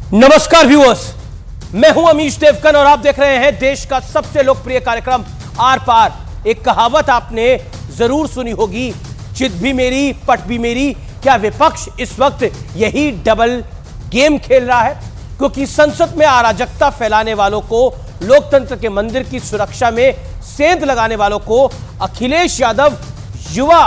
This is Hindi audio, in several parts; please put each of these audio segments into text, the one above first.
नमस्कार व्यूअर्स, मैं हूं अमीश देवकन और आप देख रहे हैं देश का सबसे लोकप्रिय कार्यक्रम आर पार। एक कहावत आपने जरूर सुनी होगी, चित भी मेरी पट भी मेरी। क्या विपक्ष इस वक्त यही डबल गेम खेल रहा है? क्योंकि संसद में अराजकता फैलाने वालों को, लोकतंत्र के मंदिर की सुरक्षा में सेंध लगाने वालों को अखिलेश यादव युवा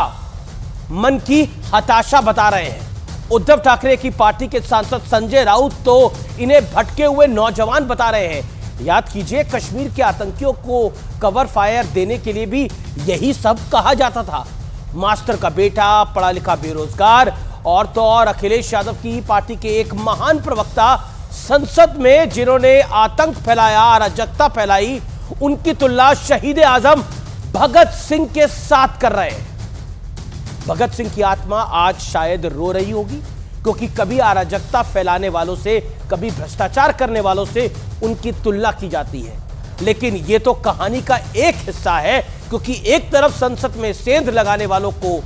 मन की हताशा बता रहे हैं। उद्धव ठाकरे की पार्टी के सांसद संजय राउत तो इन्हें भटके हुए नौजवान बता रहे हैं। याद कीजिए, कश्मीर के आतंकियों को कवर फायर देने के लिए भी यही सब कहा जाता था। मास्टर का बेटा, पढ़ा लिखा बेरोजगार और तो और अखिलेश यादव की पार्टी के एक महान प्रवक्ता संसद में जिन्होंने आतंक फैलाया, अराजकता फैलाई, उनकी तुलना शहीद आजम भगत सिंह के साथ कर रहे हैं। भगत सिंह की आत्मा आज शायद रो रही होगी, क्योंकि कभी अराजकता फैलाने वालों से, कभी भ्रष्टाचार करने वालों से उनकी तुलना की जाती है। लेकिन यह तो कहानी का एक हिस्सा है, क्योंकि एक तरफ संसद में सेंध लगाने वालों को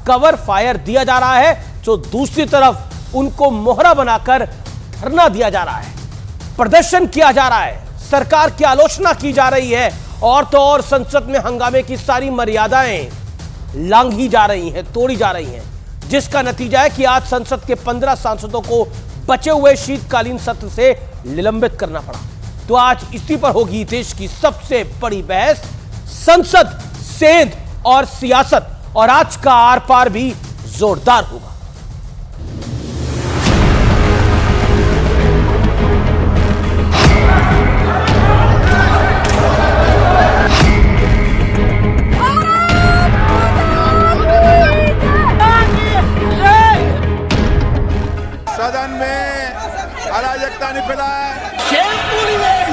कवर फायर दिया जा रहा है, तो दूसरी तरफ उनको मोहरा बनाकर धरना दिया जा रहा है, प्रदर्शन किया जा रहा है, सरकार की आलोचना की जा रही है और तो और संसद में हंगामे की सारी मर्यादाएं लांघी जा रही हैं, तोड़ी जा रही हैं, जिसका नतीजा है कि आज संसद के 15 सांसदों को बचे हुए शीतकालीन सत्र से निलंबित करना पड़ा। तो आज इसी पर होगी देश की सबसे बड़ी बहस, संसद, सेंध और सियासत। और आज का आर पार भी जोरदार होगा। सदन में अराजकता नहीं फैलाए। Shameful event!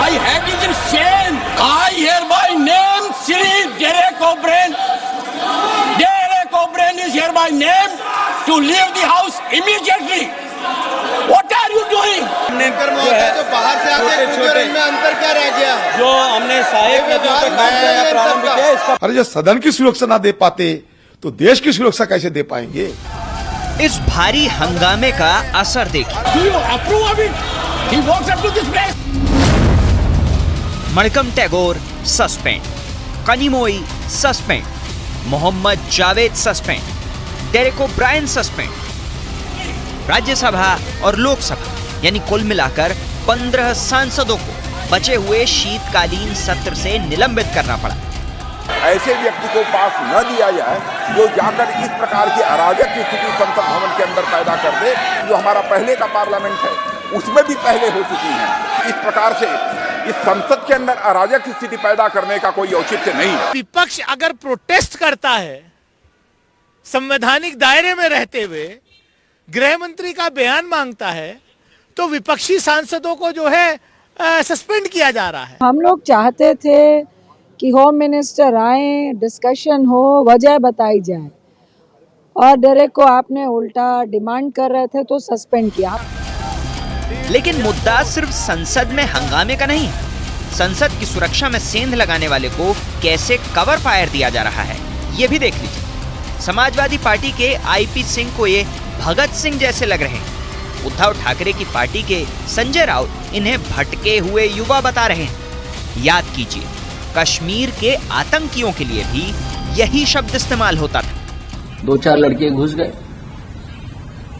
I have it in shame. I hereby name Shri Derek O'Brien. Derek O'Brien is hereby named to leave the house immediately. What are you doing? जो बाहर से आते हैं, इनमें अंतर क्या रह गया? जो हमने सहायक नदियों पे काम करना प्रारंभ किया इसका। अरे जो सदन की सुरक्षा ना दे पाते तो देश की सुरक्षा कैसे दे पाएंगे? इस भारी हंगामे का असर देखिए। Do you approve of it? He walks up to this place. Manickam Tagore suspend, Kanimozhi suspend, Mohammed Javed suspend, Derek O'Brien suspend. Rajya Sabha और लोकसभा यानी कुल मिलाकर 15 सांसदों को बचे हुए शीतकालीन सत्र से निलंबित करना पड़ा। ऐसे व्यक्ति को पास न दिया जाए जो जाकर इस प्रकार की अराजक की स्थिति संसद भवन के अंदर पैदा कर दे, जो हमारा पहले का पार्लियामेंट है उसमें भी पहले हो चुकी है। इस प्रकार से इस संसद के अंदर अराजक की स्थिति पैदा करने का कोई औचित्य नहीं है। विपक्ष अगर प्रोटेस्ट करता है संवैधानिक दायरे में रहते हुए, गृह मंत्री का बयान मांगता है, तो विपक्षी सांसदों को जो है सस्पेंड किया जा रहा है। हम लोग चाहते थे कि होम मिनिस्टर आए, डिस्कशन हो, वजह बताई जाए, और डेरेक को आपने उल्टा डिमांड कर रहे थे तो सस्पेंड किया। लेकिन मुद्दा सिर्फ संसद में हंगामे का नहीं है। संसद की सुरक्षा में सेंध लगाने वाले को कैसे कवर फायर दिया जा रहा है, ये भी देख लीजिए। समाजवादी पार्टी के आईपी सिंह को ये भगत सिंह जैसे लग रहे हैं। उद्धव ठाकरे की पार्टी के संजय राउत इन्हें भटके हुए युवा बता रहे हैं। याद कीजिए, कश्मीर के आतंकियों के लिए भी यही शब्द इस्तेमाल होता था। 2-4 लड़के घुस गए,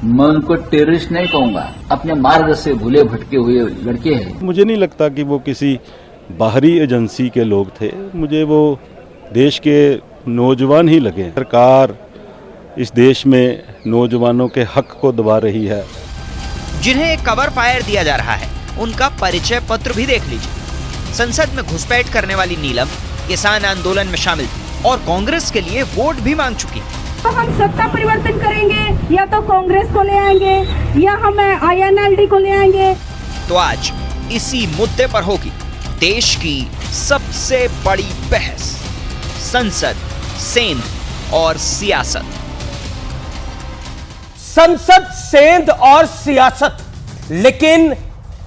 मैं उनको टेररिस्ट नहीं कहूंगा, अपने मार्ग से भूले भटके हुए लड़के हैं। मुझे नहीं लगता कि वो किसी बाहरी एजेंसी के लोग थे, मुझे वो देश के नौजवान ही लगे। सरकार इस देश में नौजवानों के हक को दबा रही है। जिन्हें कवर फायर दिया जा रहा है, उनका परिचय पत्र भी देख लीजिए। संसद में घुसपैठ करने वाली नीलम किसान आंदोलन में शामिल थी और कांग्रेस के लिए वोट भी मांग चुकी है। तो हम सत्ता परिवर्तन करेंगे, या तो कांग्रेस को ले आएंगे या हम INLD को ले आएंगे। तो आज इसी मुद्दे पर होगी देश की सबसे बड़ी बहस, संसद, सेंध और सियासत। संसद, सेंध और सियासत, लेकिन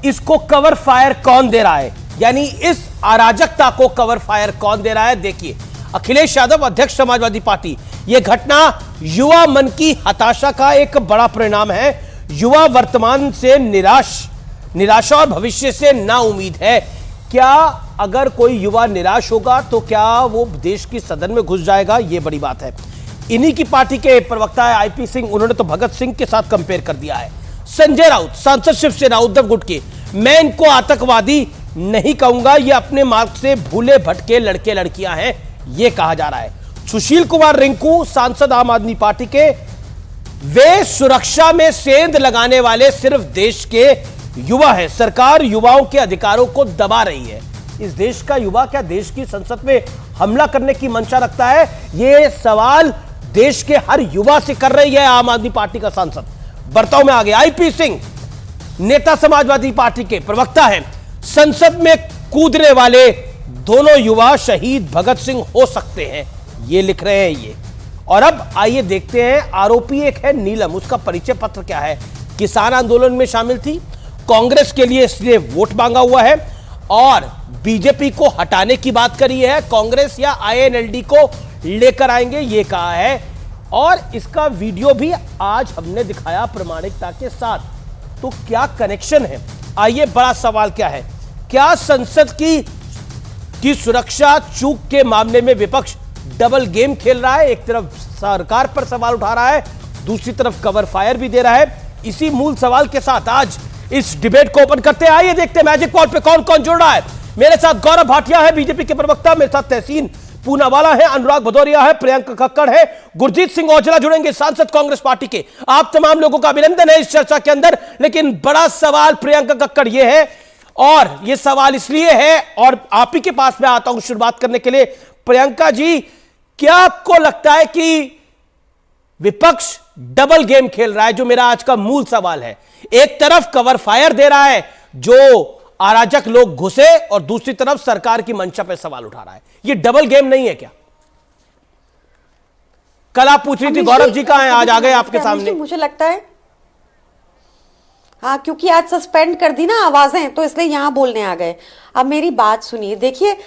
इसको कवर फायर कौन दे रहा है? यानी इस अराजकता को कवर फायर कौन दे रहा है? देखिए, अखिलेश यादव अध्यक्ष समाजवादी पार्टी, यह घटना युवा मन की हताशा का एक बड़ा परिणाम है। युवा वर्तमान से निराशा और भविष्य से ना उम्मीद है। क्या अगर कोई युवा निराश होगा तो क्या वो देश की सदन में घुस जाएगा? ये बड़ी बात है। इन्हीं की पार्टी के प्रवक्ता है आईपी सिंह, उन्होंने तो भगत सिंह के साथ कंपेयर कर दिया है। संजय राउत, सांसद शिवसेना उद्धव गुट के, मैं इनको आतंकवादी नहीं कहूंगा, ये अपने मार्ग से भूले भटके लड़के लड़कियां हैं, ये कहा जा रहा है। सुशील कुमार रिंकू, सांसद आम आदमी पार्टी के, वे सुरक्षा में सेंध लगाने वाले सिर्फ देश के युवा हैं। सरकार युवाओं के अधिकारों को दबा रही है। इस देश का युवा क्या देश की संसद में हमला करने की मंशा रखता है? यह सवाल देश के हर युवा से कर रही है आम आदमी पार्टी का सांसद। बर्ताव में आगे आईपी सिंह, नेता समाजवादी पार्टी के प्रवक्ता हैं, संसद में कूदने वाले दोनों युवा शहीद भगत सिंह हो सकते हैं, ये लिख रहे हैं ये। और अब आइए देखते हैं, आरोपी एक है नीलम, उसका परिचय पत्र क्या है? किसान आंदोलन में शामिल थी, कांग्रेस के लिए इसलिए वोट मांगा हुआ है और बीजेपी को हटाने की बात करी है, कांग्रेस या आईएनएलडी को लेकर आएंगे ये कहा है। और इसका वीडियो भी आज हमने दिखाया प्रमाणिकता के साथ। तो क्या कनेक्शन है? आइए, बड़ा सवाल क्या है, क्या संसद की सुरक्षा चूक के मामले में विपक्ष डबल गेम खेल रहा है? एक तरफ सरकार पर सवाल उठा रहा है, दूसरी तरफ कवर फायर भी दे रहा है। इसी मूल सवाल के साथ आज इस डिबेट को ओपन करते हैं। आइए देखते हैं मैजिक वॉल पे कौन कौन जुड़ रहा है। मेरे साथ गौरव भाटिया है, बीजेपी के प्रवक्ता, मेरे साथ तहसीन पूनावाला है, अनुराग भदौरिया है, प्रियंका कक्कड़ है, गुरजीत सिंह औजला जुड़ेंगे, सांसद कांग्रेस पार्टी के। आप तमाम लोगों का अभिनंदन है इस चर्चा के अंदर। लेकिन बड़ा सवाल प्रियंका कक्कड़ ये है, और ये सवाल इसलिए है, और आप ही के पास मैं आता हूं शुरुआत करने के लिए। प्रियंका जी, क्या आपको लगता है कि विपक्ष डबल गेम खेल रहा है? जो मेरा आज का मूल सवाल है, एक तरफ कवर फायर दे रहा है जो अराजक लोग घुसे, और दूसरी तरफ सरकार की मंशा पर सवाल उठा रहा है। ये डबल गेम नहीं है क्या? कल आप पूछ रही थी गौरव जी कहां हैं, आज आ गए आपके सामने। मुझे लगता है हाँ, क्योंकि आज सस्पेंड कर दी ना आवाजें, तो इसलिए यहां बोलने आ गए। अब मेरी बात सुनिए, देखिए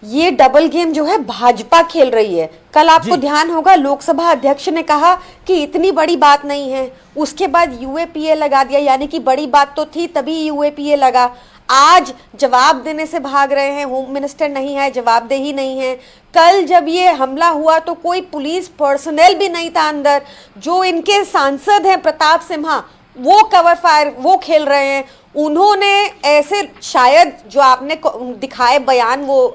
ये डबल गेम जो है भाजपा खेल रही है। कल आपको ध्यान होगा लोकसभा अध्यक्ष ने कहा कि इतनी बड़ी बात नहीं है, उसके बाद यूएपीए लगा दिया, यानी कि बड़ी बात तो थी तभी यूएपीए लगा। आज जवाब देने से भाग रहे हैं, होम मिनिस्टर नहीं है, जवाबदेही नहीं है। कल जब ये हमला हुआ तो कोई पुलिस पर्सनल भी नहीं था अंदर। जो इनके सांसद हैं प्रताप सिम्हा, वो कवर फायर वो खेल रहे हैं। उन्होंने ऐसे शायद जो आपने दिखाए बयान वो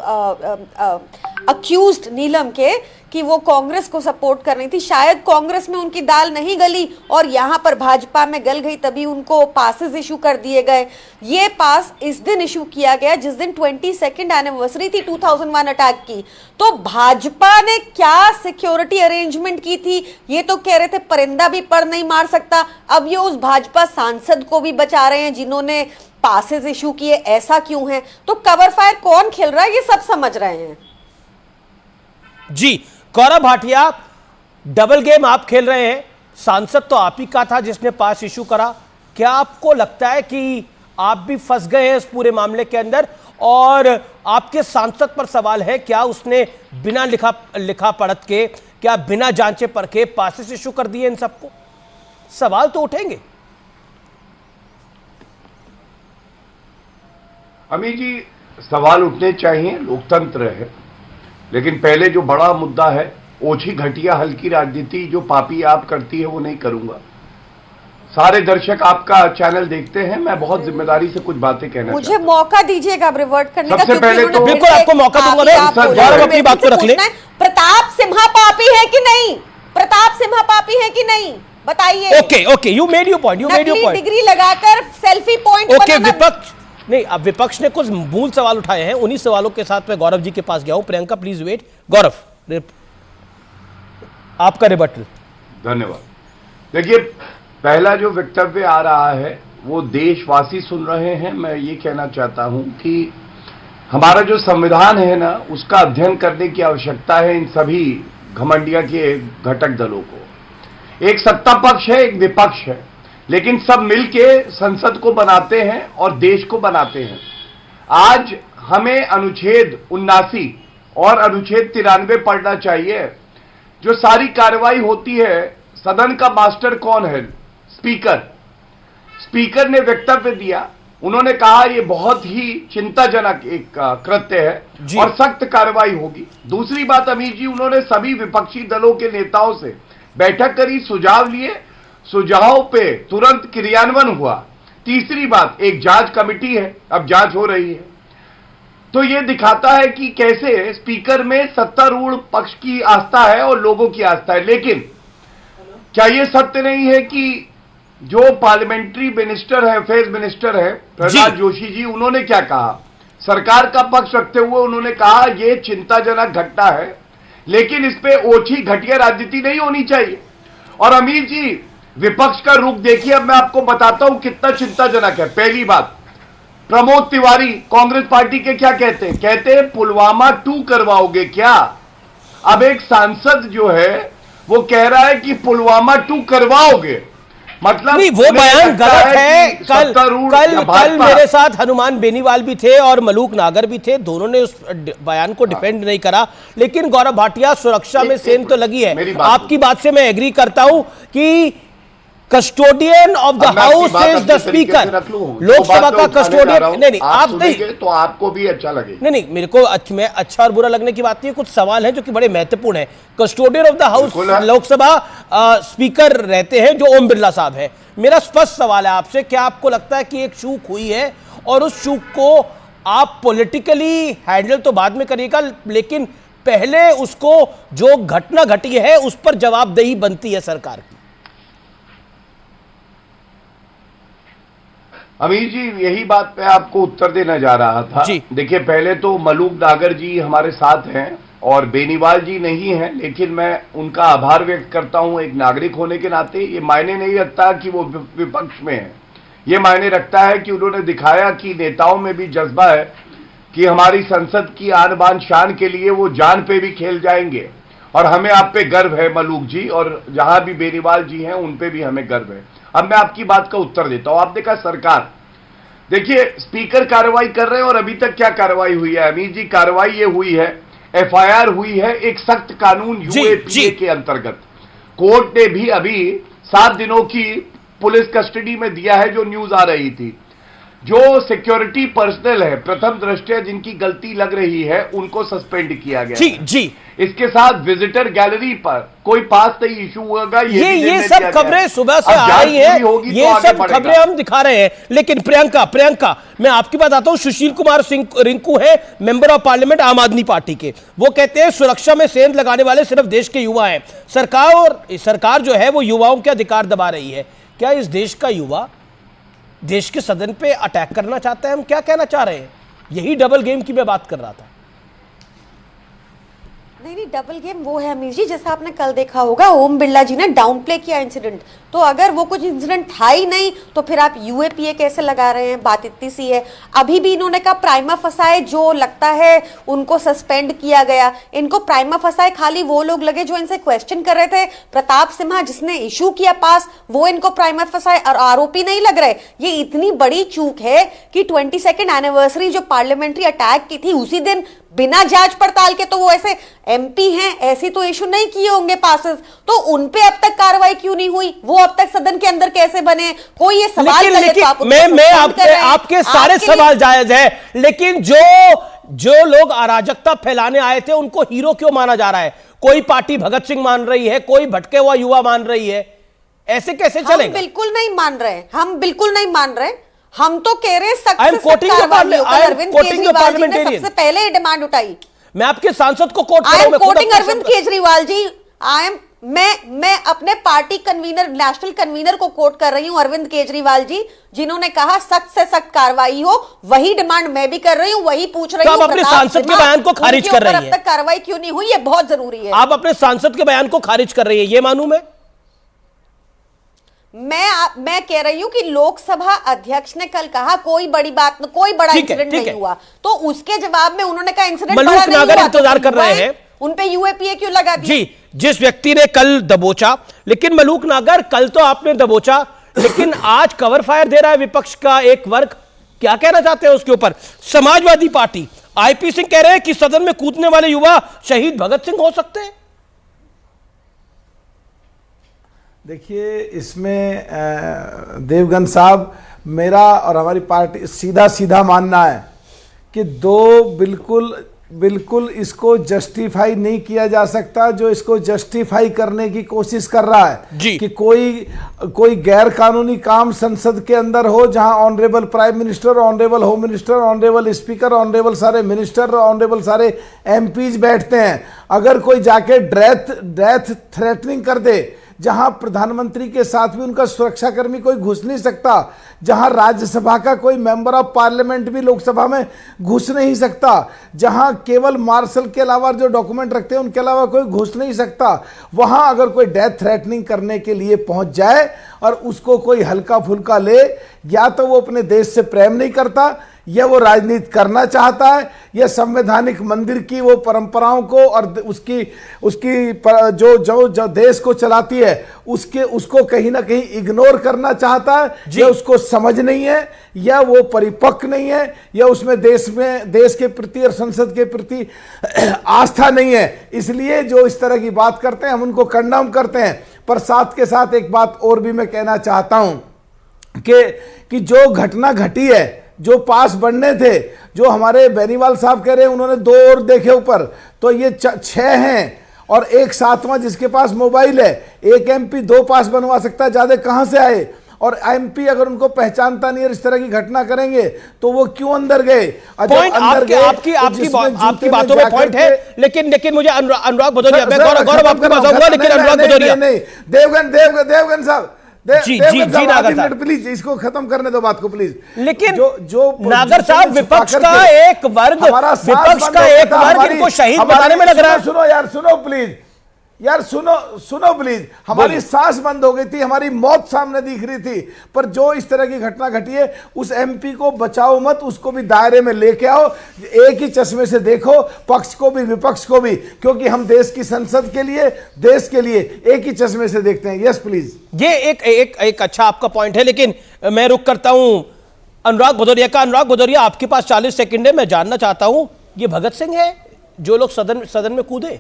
अक्यूज्ड नीलम के कि वो कांग्रेस को सपोर्ट कर रही थी, शायद कांग्रेस में उनकी दाल नहीं गली और यहाँ पर भाजपा में गल गई, तभी उनको पासेस इशू कर दिए गए। ये पास इस दिन इशू किया गया जिस दिन 22nd एनिवर्सरी थी 2001 अटैक की। तो भाजपा ने क्या सिक्योरिटी अरेंजमेंट की थी? ये तो कह रहे थे परिंदा भी पर नहीं मार सकता। अब ये उस भाजपा सांसद को भी बचा रहे हैं जिन्होंने पासेस इशू किए। ऐसा क्यों है? तो कवर फायर कौन खेल रहा है ये सब समझ रहे हैं जी। गौरव भाटिया, डबल गेम आप खेल रहे हैं, सांसद तो आप ही का था जिसने पास इशू करा। क्या आपको लगता है कि आप भी फंस गए हैं इस पूरे मामले के अंदर? और आपके सांसद पर सवाल है, क्या उसने बिना लिखा पढ़त के, क्या बिना जांचे परखे पासेस इशू कर दिए इन सबको? सवाल तो उठेंगे। अमी जी, सवाल उठने चाहिए, लोकतंत्र है। लेकिन पहले जो बड़ा मुद्दा है, ओछी घटिया हल्की राजनीति जो पापी आप करती है वो नहीं करूंगा। सारे दर्शक आपका चैनल देखते हैं, मैं बहुत जिम्मेदारी से कुछ बातें कहना मुझे मौका दीजिएगा रिवर्ट करने का। सबसे पहले तो बिल्कुल आपको मौका दूंगा, गौरव अपनी बात को रख ले। प्रताप सिम्हा पापी है कि नहीं? प्रताप सिम्हा पापी है कि नहीं? बताइए। Okay, you made your point, degree लगाकर सेल्फी पॉइंट। ओके, विपक्ष नहीं, अब विपक्ष ने कुछ मूल सवाल उठाए हैं, उन्हीं सवालों के साथ मैं गौरव जी के पास गया हूं। Priyanka please wait. गौरव, आपका रिबटल। धन्यवाद। देखिए, पहला जो वक्तव्य आ रहा है वो देशवासी सुन रहे हैं। मैं ये कहना चाहता हूं कि हमारा जो संविधान है ना, उसका अध्ययन करने की आवश्यकता है इन सभी घमंडिया के घटक दलों को। एक सत्ता पक्ष है, एक विपक्ष है, लेकिन सब मिलके संसद को बनाते हैं और देश को बनाते हैं। आज हमें अनुच्छेद 79 और अनुच्छेद 93 पढ़ना चाहिए। जो सारी कार्रवाई होती है, सदन का मास्टर कौन है? स्पीकर। स्पीकर ने वक्तव्य दिया, उन्होंने कहा ये बहुत ही चिंताजनक एक कृत्य है और सख्त कार्रवाई होगी। दूसरी बात अमीर जी, उन्होंने सभी विपक्षी दलों के नेताओं से बैठक करी, सुझाव लिए, सुझाव पे तुरंत क्रियान्वयन हुआ। तीसरी बात, एक जांच कमेटी है, अब जांच हो रही है। तो ये दिखाता है कि कैसे स्पीकर में सत्तारूढ़ पक्ष की आस्था है और लोगों की आस्था है। लेकिन क्या ये सत्य नहीं है कि जो पार्लियामेंट्री मिनिस्टर है, अफेयर्स मिनिस्टर है प्रहलाद जोशी जी, उन्होंने क्या कहा? सरकार का पक्ष रखते हुए उन्होंने कहा ये चिंताजनक घटना है, लेकिन इस पे ओछी घटिया राजनीति नहीं होनी चाहिए। और अमीर जी, विपक्ष का रुख देखिए, अब मैं आपको बताता हूं कितना चिंताजनक है। पहली बात, प्रमोद तिवारी कांग्रेस पार्टी के क्या कहते हैं? कहते हैं पुलवामा 2 करवाओगे क्या? अब एक सांसद जो है वो कह रहा है कि पुलवामा 2 करवाओगे, मतलब नहीं, वो बयान गलत है। कल मेरे साथ हनुमान बेनीवाल भी थे और मलूक नागर भी थे, दोनों ने उस बयान को डिफेंड नहीं करा। लेकिन गौरव भाटिया, सुरक्षा में सेंध तो लगी है। आपकी बात से मैं एग्री करता हूं कि custodian of the house is the speaker, Lok Sabha का कस्टोडियन। नहीं, आप नहीं, तो आपको भी अच्छा लगे। नहीं, मेरे को मैं अच्छा और बुरा लगने की बात नहीं है, कुछ सवाल हैं जो कि बड़े महत्वपूर्ण हैं। Custodian of the house Lok Sabha speaker रहते हैं जो ओम बिरला साहब हैं। मेरा स्पष्ट सवाल है आपसे, क्या आपको लगता है कि एक चूक हुई है और उस चूक को आप पॉलिटिकली हैंडल तो बाद में करिएगा, लेकिन पहले उसको जो घटना घटी है उस पर जवाबदेही बनती है सरकार की? अमीर जी, यही बात पे आपको उत्तर देना जा रहा था। देखिए, पहले तो मलूक नागर जी हमारे साथ हैं और बेनीवाल जी नहीं हैं, लेकिन मैं उनका आभार व्यक्त करता हूं एक नागरिक होने के नाते। ये मायने नहीं रखता कि वो विपक्ष में है, ये मायने रखता है कि उन्होंने दिखाया कि नेताओं में भी जज्बा है कि हमारी संसद की आन बान शान के लिए वो जान पे भी खेल जाएंगे। और हमें आप पे गर्व है मलूक जी, और जहां भी बेनीवाल जी हैं उन पे भी हमें गर्व है। अब मैं आपकी बात का उत्तर देता हूं। आपने कहा सरकार, देखिए स्पीकर कार्रवाई कर रहे हैं और अभी तक क्या कार्रवाई हुई है अमीर जी? कार्रवाई ये हुई है, एफआईआर हुई है एक सख्त कानून यूएपीए के अंतर्गत। कोर्ट ने भी अभी 7 दिनों की पुलिस कस्टडी में दिया है, जो न्यूज आ रही थी। जो सिक्योरिटी पर्सनल है प्रथम दृष्टया जिनकी गलती लग रही है, उनको सस्पेंड किया गया। जी। इसके साथ विजिटर गैलरी पर कोई पास नहीं इशू होगा। ये सब खबरें सुबह से आ रही हैं, ये सब खबरें हम दिखा रहे हैं। लेकिन प्रियंका, मैं आपकी बात आता हूं। सुशील कुमार रिंकू है मेंबर ऑफ पार्लियामेंट आम आदमी पार्टी के, वो कहते हैं सुरक्षा में सेंध लगाने वाले सिर्फ देश के युवा हैं। सरकार जो है वो युवाओं के अधिकार दबा रही है। क्या इस देश का युवा देश के सदन पे अटैक करना चाहता है? हम क्या कहना चाह रहे हैं? यही डबल गेम की मैं बात कर रहा था। नहीं, डबल गेम वो है अमीर जी, जैसा आपने कल देखा होगा ओम बिरला जी ने डाउन प्ले किया इंसिडेंट। तो अगर वो कुछ इंसिडेंट था ही नहीं तो फिर आप यूएपीए कैसे लगा रहे हैं? बात इतनी सी है। अभी भी इन्होंने कहा प्राइमा फसाए जो लगता है उनको सस्पेंड किया गया। इनको प्राइमा फसाए खाली वो लोग लगे जो इनसे क्वेश्चन कर रहे थे। प्रताप सिम्हा जिसने इशू किया पास, वो इनको प्राइमा फसाए और आरोपी नहीं लग रहे। ये इतनी बड़ी चूक है कि 22nd एनिवर्सरी जो पार्लियामेंट्री अटैक की थी उसी दिन बिना जांच पड़ताल के, तो वो ऐसे एमपी हैं, ऐसी तो इशू नहीं किए होंगे पासेस, तो उन पे अब तक कार्रवाई क्यों नहीं हुई? वो अब तक सदन के अंदर कैसे बने? कोई ये सवाल करे तो आप मैं आपके सारे सवाल जायज है, लेकिन जो लोग अराजकता फैलाने आए थे उनको हीरो क्यों माना जा रहा है? कोई पार्टी भगत सिंह मान रही है, कोई भटके हुआ युवा मान रही है, ऐसे कैसे चलेगा? हम बिल्कुल नहीं मान रहे, हम बिल्कुल नहीं मान रहे। हम तो कह रहे हैं अरविंद केजरीवाल जी ने सबसे पहले डिमांड उठाई। मैं आपके सांसद को quote I am quoting Arvind Kejriwal ji. मैं अपने पार्टी कन्वीनर, नेशनल कन्वीनर को कोट कर रही हूं, अरविंद केजरीवाल जी, जिन्होंने कहा सख्त से सख्त कार्रवाई हो। वही डिमांड मैं भी कर रही हूं, वही पूछ रही हूं। आप अपने सांसद के बयान को खारिज कर रही हैं। अब तक कार्रवाई क्यों नहीं हुई? ये बहुत जरूरी है। आप अपने सांसद के बयान को खारिज कर रही है, ये मानूं मैं कह रही हूं कि लोकसभा अध्यक्ष ने कल कहा कोई बड़ी बात, कोई बड़ा इंसिडेंट नहीं हुआ, तो उसके जवाब में उन्होंने कहा इंसिडेंट बड़ा नहीं हुआ, इंतजार कर रहे हैं। उन पे यूएपीए क्यों लगा दिया? जी, जिस व्यक्ति ने कल दबोचा, लेकिन मलूक नागर कल तो आपने दबोचा, लेकिन आज कवर फायर दे रहा है विपक्ष का एक वर्ग। क्या कहना चाहते हैं उसके ऊपर? समाजवादी पार्टी आईपी सिंह कह रहे हैं कि सदन में कूदने वाले युवा शहीद भगत सिंह हो सकते हैं। देखिए, इसमें देवगन साहब, मेरा और हमारी पार्टी सीधा मानना है कि दो बिल्कुल इसको जस्टिफाई नहीं किया जा सकता जो इसको जस्टिफाई करने की कोशिश कर रहा है जी। कि कोई गैर कानूनी काम संसद के अंदर हो, जहां honourable prime minister, honourable home minister, honourable speaker, honourable सारे मिनिस्टर, ऑनरेबल सारे एमपीज बैठते हैं। अगर कोई जाके डेथ थ्रेटनिंग कर दे, जहां प्रधानमंत्री के साथ भी उनका सुरक्षाकर्मी कोई घुस नहीं सकता, जहां राज्यसभा का कोई मेंबर ऑफ पार्लियामेंट भी लोकसभा में घुस नहीं सकता, जहां केवल मार्शल के अलावा जो डॉक्यूमेंट रखते हैं उनके अलावा कोई घुस नहीं सकता, वहां अगर कोई डेथ थ्रेटनिंग करने के लिए पहुंच जाए और उसको कोई हल्का फुल्का ले, या तो वो अपने देश से प्रेम नहीं करता, या वो राजनीति करना चाहता है, या संवैधानिक मंदिर की वो परंपराओं को और उसकी जो देश को चलाती है उसको कहीं ना कहीं इग्नोर करना चाहता है, या उसको समझ नहीं है, या वो परिपक्व नहीं है, या उसमें देश के प्रति और संसद के प्रति आस्था नहीं है। इसलिए जो इस तरह की बात करते हैं हम उनको कंडम करते हैं। पर साथ के साथ एक बात और भी मैं कहना चाहता हूं कि जो घटना घटी है, जो पास बढ़ने थे, जो हमारे बेनीवाल साहब कह रहे हैं उन्होंने 2 और देखे ऊपर, तो ये 6 हैं और एक 7वां जिसके पास मोबाइल है। एक एमपी 2 पास बनवा सकता है, ज्यादा कहां से आए? और एमपी अगर उनको पहचानता नहीं है, इस तरह की घटना करेंगे तो वो क्यों अंदर गए? पॉइंट आपकी बातों में पॉइंट है, लेकिन मुझे अनुराग भदौरिया, मैं गौरव आपके पास आऊंगा, लेकिन अनुराग भदौरिया नहीं, देवगन साहब, जी, नागर साहब प्लीज इसको खत्म करने दो बात को प्लीज। लेकिन जो नागर साहब, विपक्ष का एक वर्ग इनको शहीद बताने में लग रहा है। सुनो यार, सुनो प्लीज यार, सुनो प्लीज। हमारी सांस बंद हो गई थी, हमारी मौत सामने दिख रही थी, पर जो इस तरह की घटना घटी है उस एमपी को बचाओ मत, उसको भी दायरे में लेके आओ, एक ही चश्मे से देखो, पक्ष को भी विपक्ष को भी, क्योंकि हम देश की संसद के लिए, देश के लिए एक ही चश्मे से देखते हैं। Yes please. ये एक अच्छा आपका पॉइंट है, लेकिन मैं रुक करता हूं अनुराग भदौरिया का। अनुराग भदौरिया, आपके पास 40 सेकंड है। मैं जानना चाहता हूं, ये भगत सिंह है जो लोग सदन में कूदे?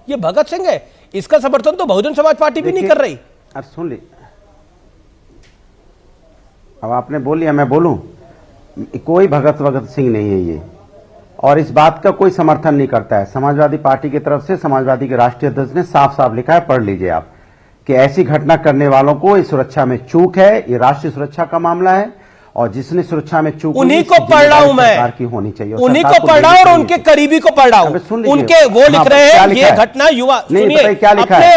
ये भगत सिंह है? इसका समर्थन तो बहुजन समाज पार्टी भी नहीं कर रही। अब सुन ली, अब आपने बोल लिया, मैं बोलूं? कोई भगत सिंह नहीं है ये, और इस बात का कोई समर्थन नहीं करता है। समाजवादी पार्टी की तरफ से समाजवादी के राष्ट्रीय अध्यक्ष ने साफ साफ लिखा है, पढ़ लीजिए आप, कि ऐसी घटना करने वालों को इस सुरक्षा में चूक है, ये राष्ट्रीय सुरक्षा का मामला है, और जिसने सुरक्षा में चूक, उन्हीं को पढ़ रहा हूं मैं, की होनी चाहिए, उन्हीं को पढ़ रहा हूं और उनके करीबी को पढ़ रहा हूं। उनके वो लिख रहे हैं, ये घटना युवा, सुनिए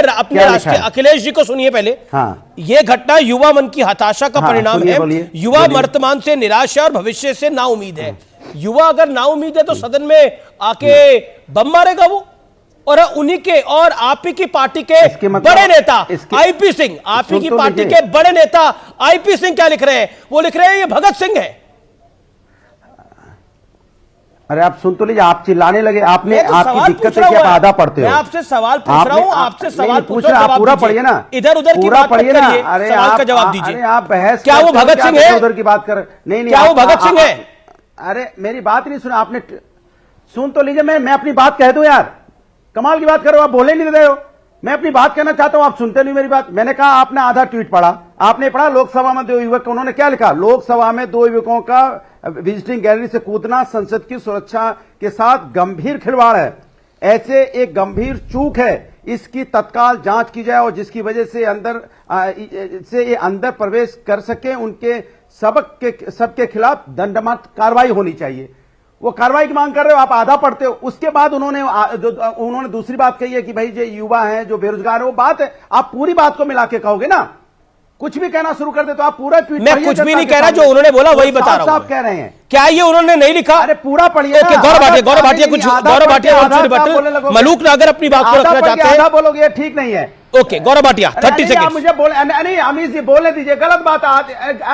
अपने राष्ट्रीय अखिलेश जी को सुनिए पहले। ये घटना युवा मन की हताशा का परिणाम है। युवा वर्तमान से निराश है और भविष्य से नाउम्मीद है। युवा अगर नाउम्मीद है तो सदन में आके बम मारेगा वो। और उन्हीं के और आप ही की पार्टी के बड़े नेता आईपी सिंह, आप ही की पार्टी के बड़े नेता आईपी सिंह क्या लिख रहे हैं? वो लिख रहे हैं ये भगत सिंह है। अरे आप सुन तो लीजिए, आप चिल्लाने लगे। आपने आपकी दिक्कत है कि आप आधा पढ़ते हो। मैं आपसे सवाल पूछ रहा हूं, आपसे सवाल पूछ रहा हूं, पूरा पढ़िए ना, इधर उधर की बात पढ़िए ना। अरे सवाल का जवाब दीजिए। अरे आप बहस, क्या वो भगत सिंह है? उधर की बात कर, नहीं, क्या वो भगत सिंह है? अरे मेरी बात नहीं सुना आपने, सुन तो लीजिए, मैं अपनी बात कह दूं यार, कमाल की बात करो, आप बोले नहीं दे रहे हो। मैं अपनी बात कहना चाहता हूं, आप सुनते नहीं मेरी बात। मैंने कहा आपने आधा ट्वीट पढ़ा, आपने पढ़ा लोकसभा में 2 युवक, उन्होंने क्या लिखा? लोकसभा में 2 युवकों का विजिटिंग गैलरी से कूदना संसद की सुरक्षा के साथ गंभीर खिलवाड़ है, ऐसे एक गंभीर चूक है, इसकी तत्काल जांच की जाए, और जिसकी वजह से ये अंदर प्रवेश कर सके, उनके सबके खिलाफ दंडात्मक कार्रवाई होनी चाहिए। वो कार्रवाई की मांग कर रहे हो, आप आधा पढ़ते हो। उसके बाद उन्होंने दूसरी बात कही है कि भाई जो युवा हैं, जो बेरोजगार है, वो बात है, आप पूरी बात को मिला के कहोगे ना। कुछ भी कहना शुरू कर दे तो आप पूरा ट्वीट, मैं कुछ भी नहीं कह रहा, जो उन्होंने बोला वही बता रहा हूं। आप कह रहे हैं क्या ये उन्होंने नहीं लिखा? अरे पूरा पढ़िए। गौरव भाटिया कुछ, गौरव भाटिया मलूक नागर अपनी बात को रखना चाहते हैं। आधा बोलोगे, ठीक नहीं है। Okay, Gaurav Bhatia 30 second. मुझे बोले नहीं, अमीश जी बोलने दीजिए, गलत बात।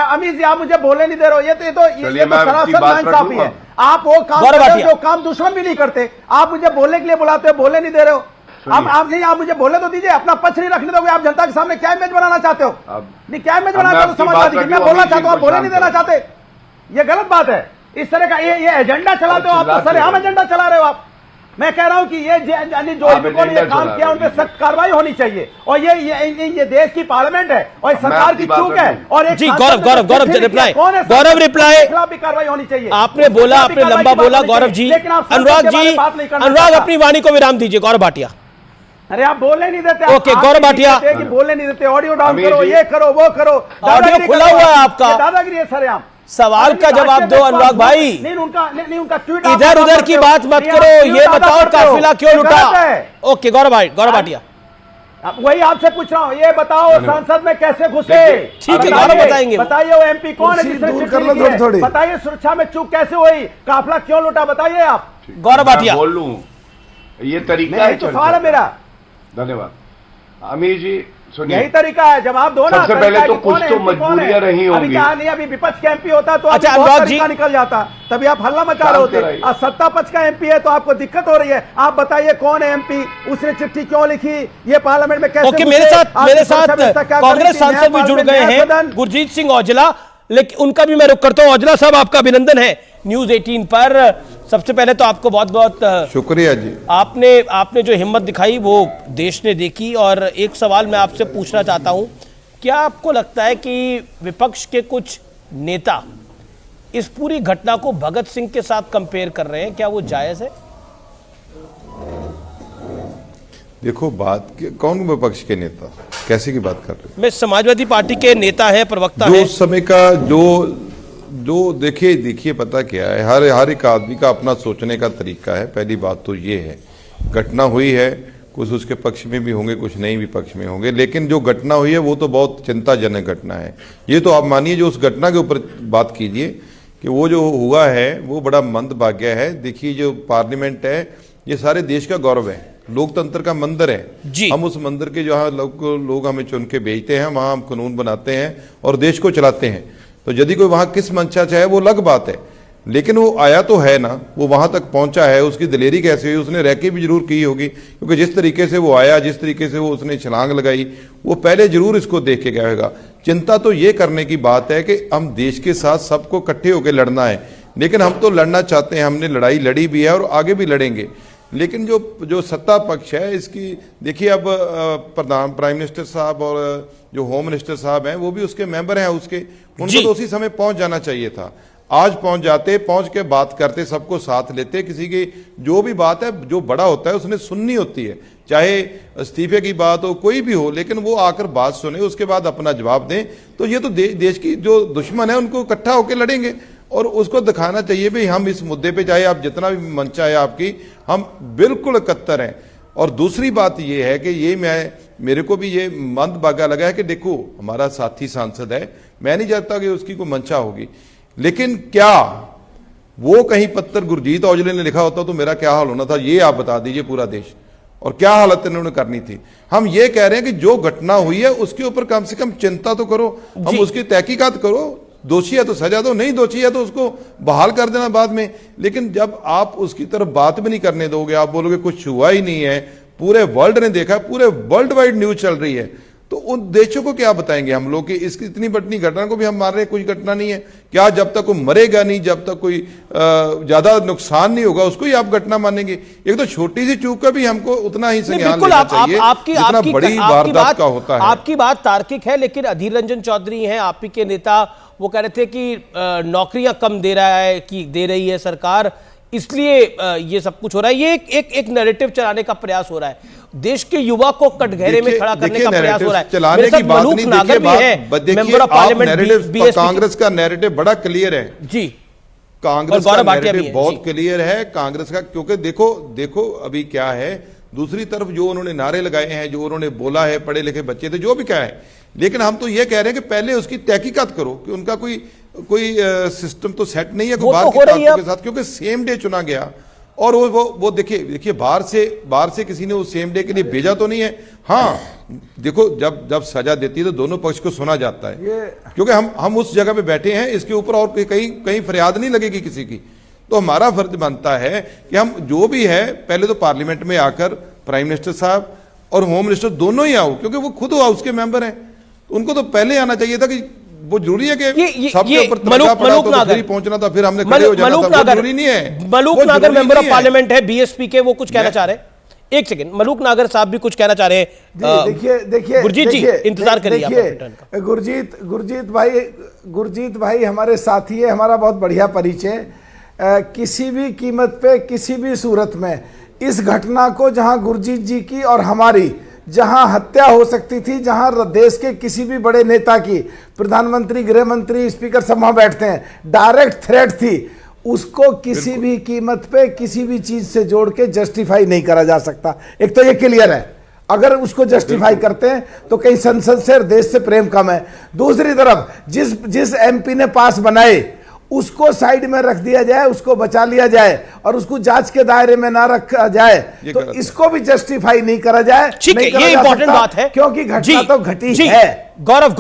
अमीश जी आप मुझे बोलने नहीं दे रहे हो, ये तो सरासर नाइंसाफी है। आप वो काम जो काम दुश्मन भी नहीं करते, आप मुझे बोलने के लिए बुलाते हो, बोलने नहीं दे रहे हो। आप मुझे बोलने तो दीजिए, अपना पक्ष नहीं रखने दोगे। आप जनता के सामने क्या इमेज बनाना चाहते हो? नहीं, क्या इमेज बनाना चाहते हो समाजवादी की? मैं बोलना चाहता हूं, आप बोलने नहीं देना चाहते, ये गलत बात है। इस तरह का ये एजेंडा चलाते हो आप, तो सरेआम एजेंडा चला रहे हो आप। मैं कह रहा हूं कि ये जो इनको ये काम किया उन पर सख्त कार्रवाई होनी चाहिए। और ये देश की पार्लियामेंट है और सरकार की चूक है। और एक जी गौरव रिप्लाई, गौरव रिप्लाई खिलाफ भी कार्रवाई होनी चाहिए। आपने बोला, आपने लंबा बोला गौरव जी। अनुराग जी, अनुराग अपनी वाणी को विराम दीजिए। गौरव भाटिया, अरे आप बोलने नहीं देते। ओके गौरव भाटिया, बोलने नहीं देते, ऑडियो डाउन करो, ये करो वो करो, ऑडियो खुला हुआ है आपका, दादागिरी है सर। आप सवाल का जवाब दो अनुराग भाई, उनका ट्वीट इधर उधर की बात मत करो। ये बताओ काफिला क्यों लुटा? ओके गौरव भाटिया, वही आपसे पूछ रहा हूँ, ये बताओ संसद में कैसे घुसे? ठीक है गौरव बताएंगे। बताइए वो एमपी कौन है जिसने चिट्ठी लिखी है? बताइए सुरक्षा में चूक कैसे हुई? काफिला क्यों लुटा? बताइए आप। गौरव भाटिया, बोल लूं, ये तरीका है तो सवाल है मेरा। धन्यवाद अमीर जी। सुनिए, यही तरीका है, जवाब दो ना। सबसे पहले तो कुछ तो मजबूरियां रही होंगी। अभी कहा नहीं, अभी विपक्ष का एमपी होता तो अच्छा, बहुत तरीका निकल जाता, तभी आप हल्ला मचा रहे होते। और सत्ता पक्ष का एमपी है तो आपको दिक्कत हो रही है। आप बताइए कौन है एमपी, उसने चिट्ठी क्यों लिखी, ये पार्लियामेंट में कैसे? ओके, मेरे साथ कांग्रेस सांसद भी जुड़ गए हैं, गुरजीत सिंह औजला, लेकिन उनका भी मैं रुख करता हूं। औजला साहब, आपका अभिनंदन है न्यूज 18 पर। सबसे पहले तो आपको बहुत बहुत शुक्रिया जी। आपने जो हिम्मत दिखाई वो देश ने देखी। और एक सवाल मैं आपसे पूछना चाहता हूं, क्या आपको लगता है कि विपक्ष के कुछ नेता इस पूरी घटना को भगत सिंह के साथ कंपेयर कर रहे हैं? क्या वो जायज है? देखो, कौन विपक्ष के नेता, कैसे की बात कर रहे हैं? मैं समाजवादी पार्टी के नेता है, प्रवक्ता है। जो उस समय का जो देखिए पता क्या है, हर एक आदमी का अपना सोचने का तरीका है। पहली बात तो ये है, घटना हुई है, कुछ उसके पक्ष में भी होंगे, कुछ नहीं भी पक्ष में होंगे, लेकिन जो घटना हुई है वो तो बहुत चिंताजनक घटना है। ये तो आप मानिए, जो उस घटना के ऊपर बात कीजिए कि वो जो हुआ है वो बड़ा मंदभाग्य है। देखिए, जो पार्लियामेंट है ये सारे देश का गौरव है, लोकतंत्र का मंदिर है। हम उस मंदिर के जहाँ लोग हमें चुन के भेजते हैं, वहाँ हम कानून बनाते हैं और देश को चलाते हैं। तो यदि कोई वहाँ किस मंशा से है वो अलग बात है, लेकिन वो आया तो है ना, वो वहाँ तक पहुँचा है। उसकी दिलेरी कैसे हुई, उसने रैकी भी जरूर की होगी, क्योंकि जिस तरीके से वो आया, जिस तरीके से वो उसने छलांग लगाई, वो पहले जरूर इसको देख के गया होगा। चिंता तो ये करने की बात है कि हम देश के साथ सबको इकट्ठे होकर लड़ना है, लेकिन हम तो लड़ना चाहते हैं, हमने लड़ाई लड़ी भी है और आगे भी लड़ेंगे। लेकिन जो सत्ता पक्ष है इसकी देखिए, अब प्राइम मिनिस्टर साहब और जो होम मिनिस्टर साहब हैं वो भी उसके मेंबर हैं, उनको तो उसी समय पहुंच जाना चाहिए था। आज पहुंच जाते, पहुंच के बात करते, सबको साथ लेते। किसी की जो भी बात है, जो बड़ा होता है उसने सुननी होती है, चाहे इस्तीफे की बात हो, कोई भी हो, लेकिन वो आकर बात सुने, उसके बाद अपना जवाब दें। तो ये तो देश की जो दुश्मन है उनको इकट्ठा होकर लड़ेंगे और उसको दिखाना चाहिए भाई हम इस मुद्दे पे, चाहे आप जितना भी मंशा है आपकी, हम बिल्कुल इकट्ठर हैं। और दूसरी बात ये है कि ये मेरे को भी ये मंदभागा लगा है कि देखो, हमारा साथी सांसद है, मैं नहीं चाहता कि उसकी कोई मंशा होगी, लेकिन क्या वो कहीं पत्थर गुरजीत औजले ने लिखा होता तो मेरा क्या हाल होना था, ये आप बता दीजिए पूरा देश, और क्या हालत इन्होंने करनी थी। हम ये कह रहे हैं कि जो घटना हुई है उसके ऊपर कम से कम चिंता तो करो, हम उसकी तहकीकात करो। दोषी है तो सजा दो, नहीं दोषी है तो उसको बहाल कर देना बाद में। लेकिन जब आप उसकी तरफ बात भी नहीं करने दोगे, आप बोलोगे कुछ हुआ ही नहीं है, पूरे वर्ल्ड ने देखा, पूरे वर्ल्ड वाइड न्यूज चल रही है, तो उन देशों को क्या बताएंगे हम लोग कि इसकी इतनी बड़ी घटना को भी हम मान रहे हैं, कुछ घटना नहीं है। क्या जब तक वो मरेगा नहीं, जब तक कोई ज्यादा नुकसान नहीं होगा, उसको ही आप घटना मानेंगे? एक तो छोटी सी चूक का भी हमको उतना ही संज्ञान लेना चाहिए जितना बड़ी वारदात का होता है। आपकी बात तार्किक है, लेकिन अधीर रंजन चौधरी हैं आपी के नेता, वो कह रहे थे कि नौकरियां कम दे रही है सरकार, इसलिए ये सब कुछ हो रहा है। ये एक नैरेटिव चलाने का प्रयास हो रहा है, देश के युवा को कटघरे में खड़ा करने का प्रयास हो रहा है। चलाने की बात नहीं, देखिए कांग्रेस का नैरेटिव बड़ा क्लियर है जी, कांग्रेस का नैरेटिव बहुत क्लियर है कांग्रेस का, क्योंकि देखो अभी क्या है, दूसरी तरफ जो उन्होंने नारे लगाए हैं, जो उन्होंने बोला है, पढ़े लिखे बच्चे थे, जो भी क्या है, लेकिन हम तो ये कह रहे हैं कि पहले उसकी तहकीकात करो कि उनका कोई सिस्टम तो सेट नहीं है कोई बाहर की ताकतों के साथ, क्योंकि सेम डे चुना गया। और वो देखिए बाहर से किसी ने उस सेम डे के लिए भेजा तो नहीं है। हाँ देखो, जब सजा देती है तो दोनों पक्ष को सुना जाता है, क्योंकि हम उस जगह पे बैठे हैं, इसके ऊपर और कहीं फरियाद नहीं लगेगी किसी की। तो हमारा फर्ज बनता है कि हम जो भी है, पहले तो पार्लियामेंट में आकर प्राइम मिनिस्टर साहब और होम मिनिस्टर दोनों ही आओ, क्योंकि वो खुद हाउस के मेंबर हैं, उनको तो पहले आना चाहिए था कि वो जरूरी है कि ये सबके ऊपर मलूक नागर पहुंचना था, फिर हमने खड़े हो जाना था, वो जरूरी नहीं है। मलूक नागर मेंबर ऑफ पार्लियामेंट है बीएसपी के, वो कुछ कहना चाह रहे हैं। एक सेकंड, मलूक नागर साहब भी कुछ कहना चाह रहे हैं। देखिए गुरजीत जी, इंतजार करिए। गुरजीत भाई हमारे साथी है, हमारा बहुत बढ़िया परिचय। किसी भी कीमत पे, किसी भी सूरत में इस घटना को, जहां गुरजीत जी की और हमारी जहां हत्या हो सकती थी, जहां देश के किसी भी बड़े नेता की, प्रधानमंत्री, गृह मंत्री, स्पीकर सब वहां बैठते हैं, डायरेक्ट थ्रेट थी, उसको किसी भी कीमत पे किसी भी चीज से जोड़ के जस्टिफाई नहीं करा जा सकता। एक तो ये क्लियर है, अगर उसको जस्टिफाई करते हैं तो कहीं संसद से और देश से प्रेम कम है। दूसरी तरफ जिस एमपी ने पास बनाए उसको साइड में रख दिया जाए, उसको बचा लिया जाए और उसको जांच के दायरे में ना रखा जाए, तो इसको भी जस्टिफाई नहीं करा जाए। ठीक है, ये इंपॉर्टेंट बात है, क्योंकि घटना तो घटी है। गौरव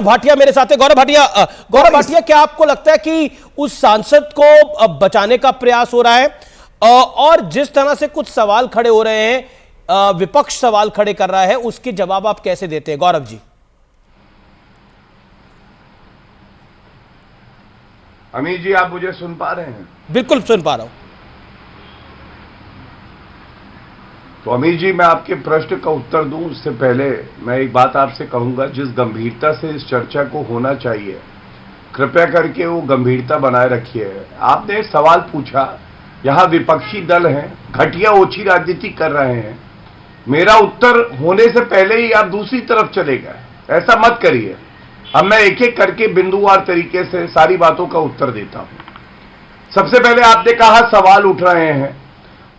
भाटिया मेरे साथ है। गौरव भाटिया, क्या आपको लगता है कि उस सांसद को बचाने का प्रयास हो रहा है, और जिस तरह से कुछ सवाल खड़े हो रहे हैं, विपक्ष सवाल खड़े कर रहा है, उसके जवाब आप कैसे देते हैं गौरव जी? अमीर जी, आप मुझे सुन पा रहे हैं? बिल्कुल सुन पा रहा हूं। तो अमीर जी, मैं आपके प्रश्न का उत्तर दूं उससे पहले मैं एक बात आपसे कहूंगा। जिस गंभीरता से इस चर्चा को होना चाहिए, कृपया करके वो गंभीरता बनाए रखिए। आपने एक सवाल पूछा, यहां विपक्षी दल हैं, घटिया ओछी राजनीति कर रहे हैं। मेरा उत्तर होने से पहले ही आप दूसरी तरफ चले गए, ऐसा मत करिए। अब मैं एक एक करके बिंदुवार तरीके से सारी बातों का उत्तर देता हूं। सबसे पहले आपने कहा सवाल उठ रहे हैं।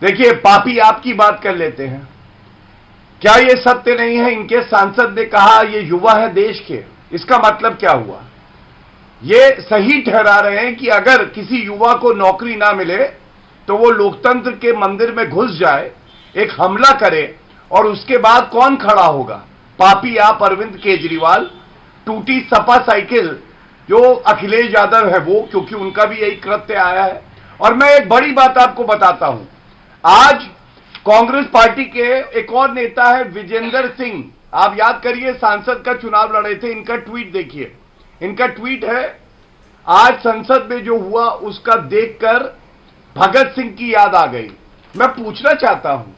देखिए, पापी आपकी बात कर लेते हैं। क्या ये सत्य नहीं है? इनके सांसद ने कहा ये युवा है देश के, इसका मतलब क्या हुआ? ये सही ठहरा रहे हैं कि अगर किसी युवा को नौकरी ना मिले तो वो लोकतंत्र के मंदिर में घुस जाए, एक हमला करे, और उसके बाद कौन खड़ा होगा? पापी आप अरविंद केजरीवाल, टूटी सपा साइकिल जो अखिलेश यादव है वो, क्योंकि उनका भी यही कृत्य आया है। और मैं एक बड़ी बात आपको बताता हूं, आज कांग्रेस पार्टी के एक और नेता है विजेंद्र सिंह, आप याद करिए, सांसद का चुनाव लड़े थे। इनका ट्वीट देखिए, इनका ट्वीट है, आज संसद में जो हुआ उसका देखकर भगत सिंह की याद आ गई। मैं पूछना चाहता हूं,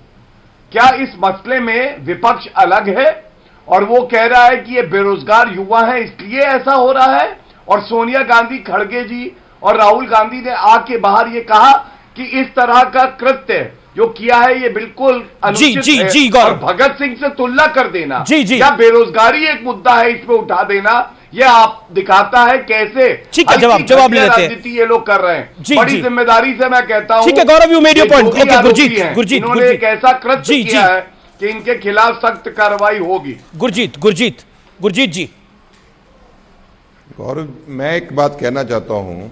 क्या इस मसले में विपक्ष अलग है और वो कह रहा है कि ये बेरोजगार युवा है इसलिए ऐसा हो रहा है, और सोनिया गांधी, खड़गे जी और राहुल गांधी ने आके बाहर ये कहा कि इस तरह का कृत्य जो किया है ये बिल्कुल अनुचित है, और भगत सिंह से तुलना कर देना या बेरोजगारी एक मुद्दा है इस पे उठा देना, ये आप दिखाता है कैसे जवाब ले लेते हैं राजनीति ये लोग कर रहे हैं। बड़ी जिम्मेदारी से मैं कहता हूं, ठीक है Gaurav, you made your point. Okay Gurjeet, इन्होंने एक ऐसा कृत्य किया है कि इनके खिलाफ सख्त कार्रवाई होगी। गुरजीत जी। गौरव, मैं एक बात कहना चाहता हूं,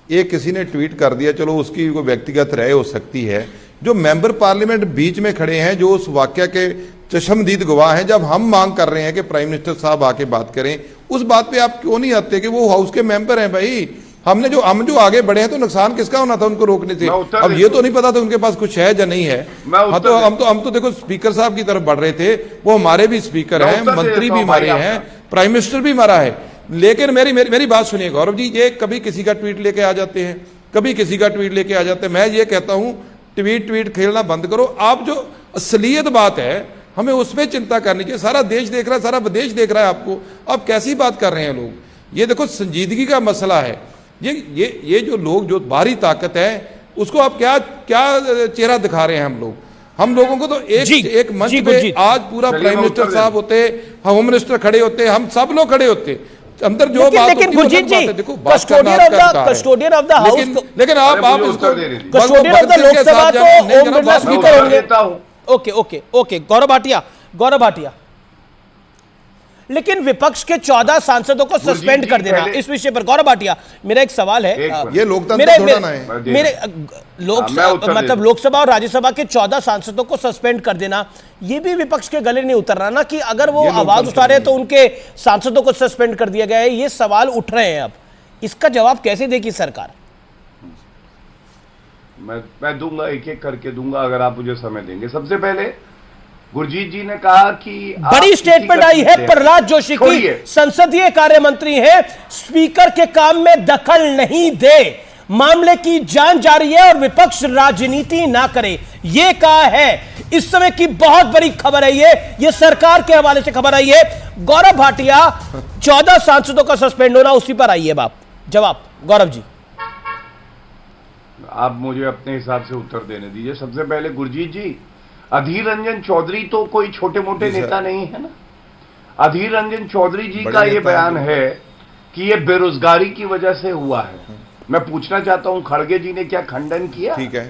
ये किसी ने ट्वीट कर दिया, चलो उसकी कोई व्यक्तिगत राय हो सकती है। जो मेंबर पार्लियामेंट बीच में खड़े हैं, जो उस वाकया के चश्मदीद गवाह हैं, जब हम मांग कर रहे हैं कि प्राइम मिनिस्टर साहब आके बात करें, उस बात पे आप क्यों नहीं आते कि वो हाउस के मेंबर हैं भाई। हम जो आगे बढ़े हैं, तो नुकसान किसका होना था उनको रोकने से? अब ये तो नहीं पता था उनके पास कुछ है या नहीं है। हम तो देखो स्पीकर साहब की तरफ बढ़ रहे थे, वो हमारे भी स्पीकर हैं, मंत्री भी हमारे हैं, प्राइम मिनिस्टर भी हमारा है। लेकिन मेरी बात सुनिए गौरव जी, ये कभी किसी का ट्वीट लेके आ जाते हैं, कभी किसी का ट्वीट लेके आ जाते हैं। मैं ये कहता हूं, ट्वीट खेलना बंद करो। आप जो असलियत बात है, हमें उसमें चिंता करनी चाहिए। सारा देश देख रहा है, सारा विदेश देख रहा है आपको, आप कैसी बात कर रहे हैं लोग? ये देखो संजीदगी का मसला है। ये जो लोग, जो बाहरी ताकत है, उसको आप क्या चेहरा दिखा रहे हैं? हम लोगों को तो एक मंच पे आज पूरा प्राइम मिनिस्टर साहब होते, होम मिनिस्टर खड़े होते, हम सब लोग खड़े होते, अंदर जो बात होती है, गुरजीत जी, देखो कस्टोडियन ऑफ द हाउस, लेकिन आप इसको कस्टोडियन ऑफ द लोकसभा तो ओम बिरला स्पीकर होंगे। ओके गौरव भाटिया, लेकिन विपक्ष के 14 सांसदों को सस्पेंड कर देना, इस विषय पर गौरव भाटिया, मेरा एक सवाल है। ये लोकतंत्र थोड़ा है। मतलब लोकसभा और राज्यसभा के 14 सांसदों को सस्पेंड कर देना, ये भी विपक्ष के गले नहीं उतर रहा ना, कि अगर वो आवाज उठा रहे तो उनके सांसदों को सस्पेंड कर दिया गया है, ये सवाल उठ रहे हैं। अब इसका जवाब कैसे देगी सरकार? मैं दूंगा, एक एक करके दूंगा अगर आप मुझे समय देंगे। सबसे पहले गुरजीत जी ने कहा कि बड़ी स्टेटमेंट आई है प्रहलाद जोशी की, संसदीय कार्य मंत्री है, स्पीकर के काम में दखल नहीं दे, मामले की जांच जारी है और विपक्ष राजनीति ना करे, यह कहा है। इस समय की बहुत बड़ी खबर है ये सरकार के हवाले से खबर आई है। गौरव भाटिया, 14 सांसदों का सस्पेंड होना, उसी पर आई है बाप जवाब। गौरव जी, आप मुझे अपने हिसाब से उत्तर देने दीजिए। सबसे पहले गुरजीत जी, अधीर रंजन चौधरी तो कोई छोटे मोटे नेता नहीं है ना। अधीर रंजन चौधरी जी का ये बयान है कि ये बेरोजगारी की वजह से हुआ है। मैं पूछना चाहता हूं, खड़गे जी ने क्या खंडन किया? ठीक है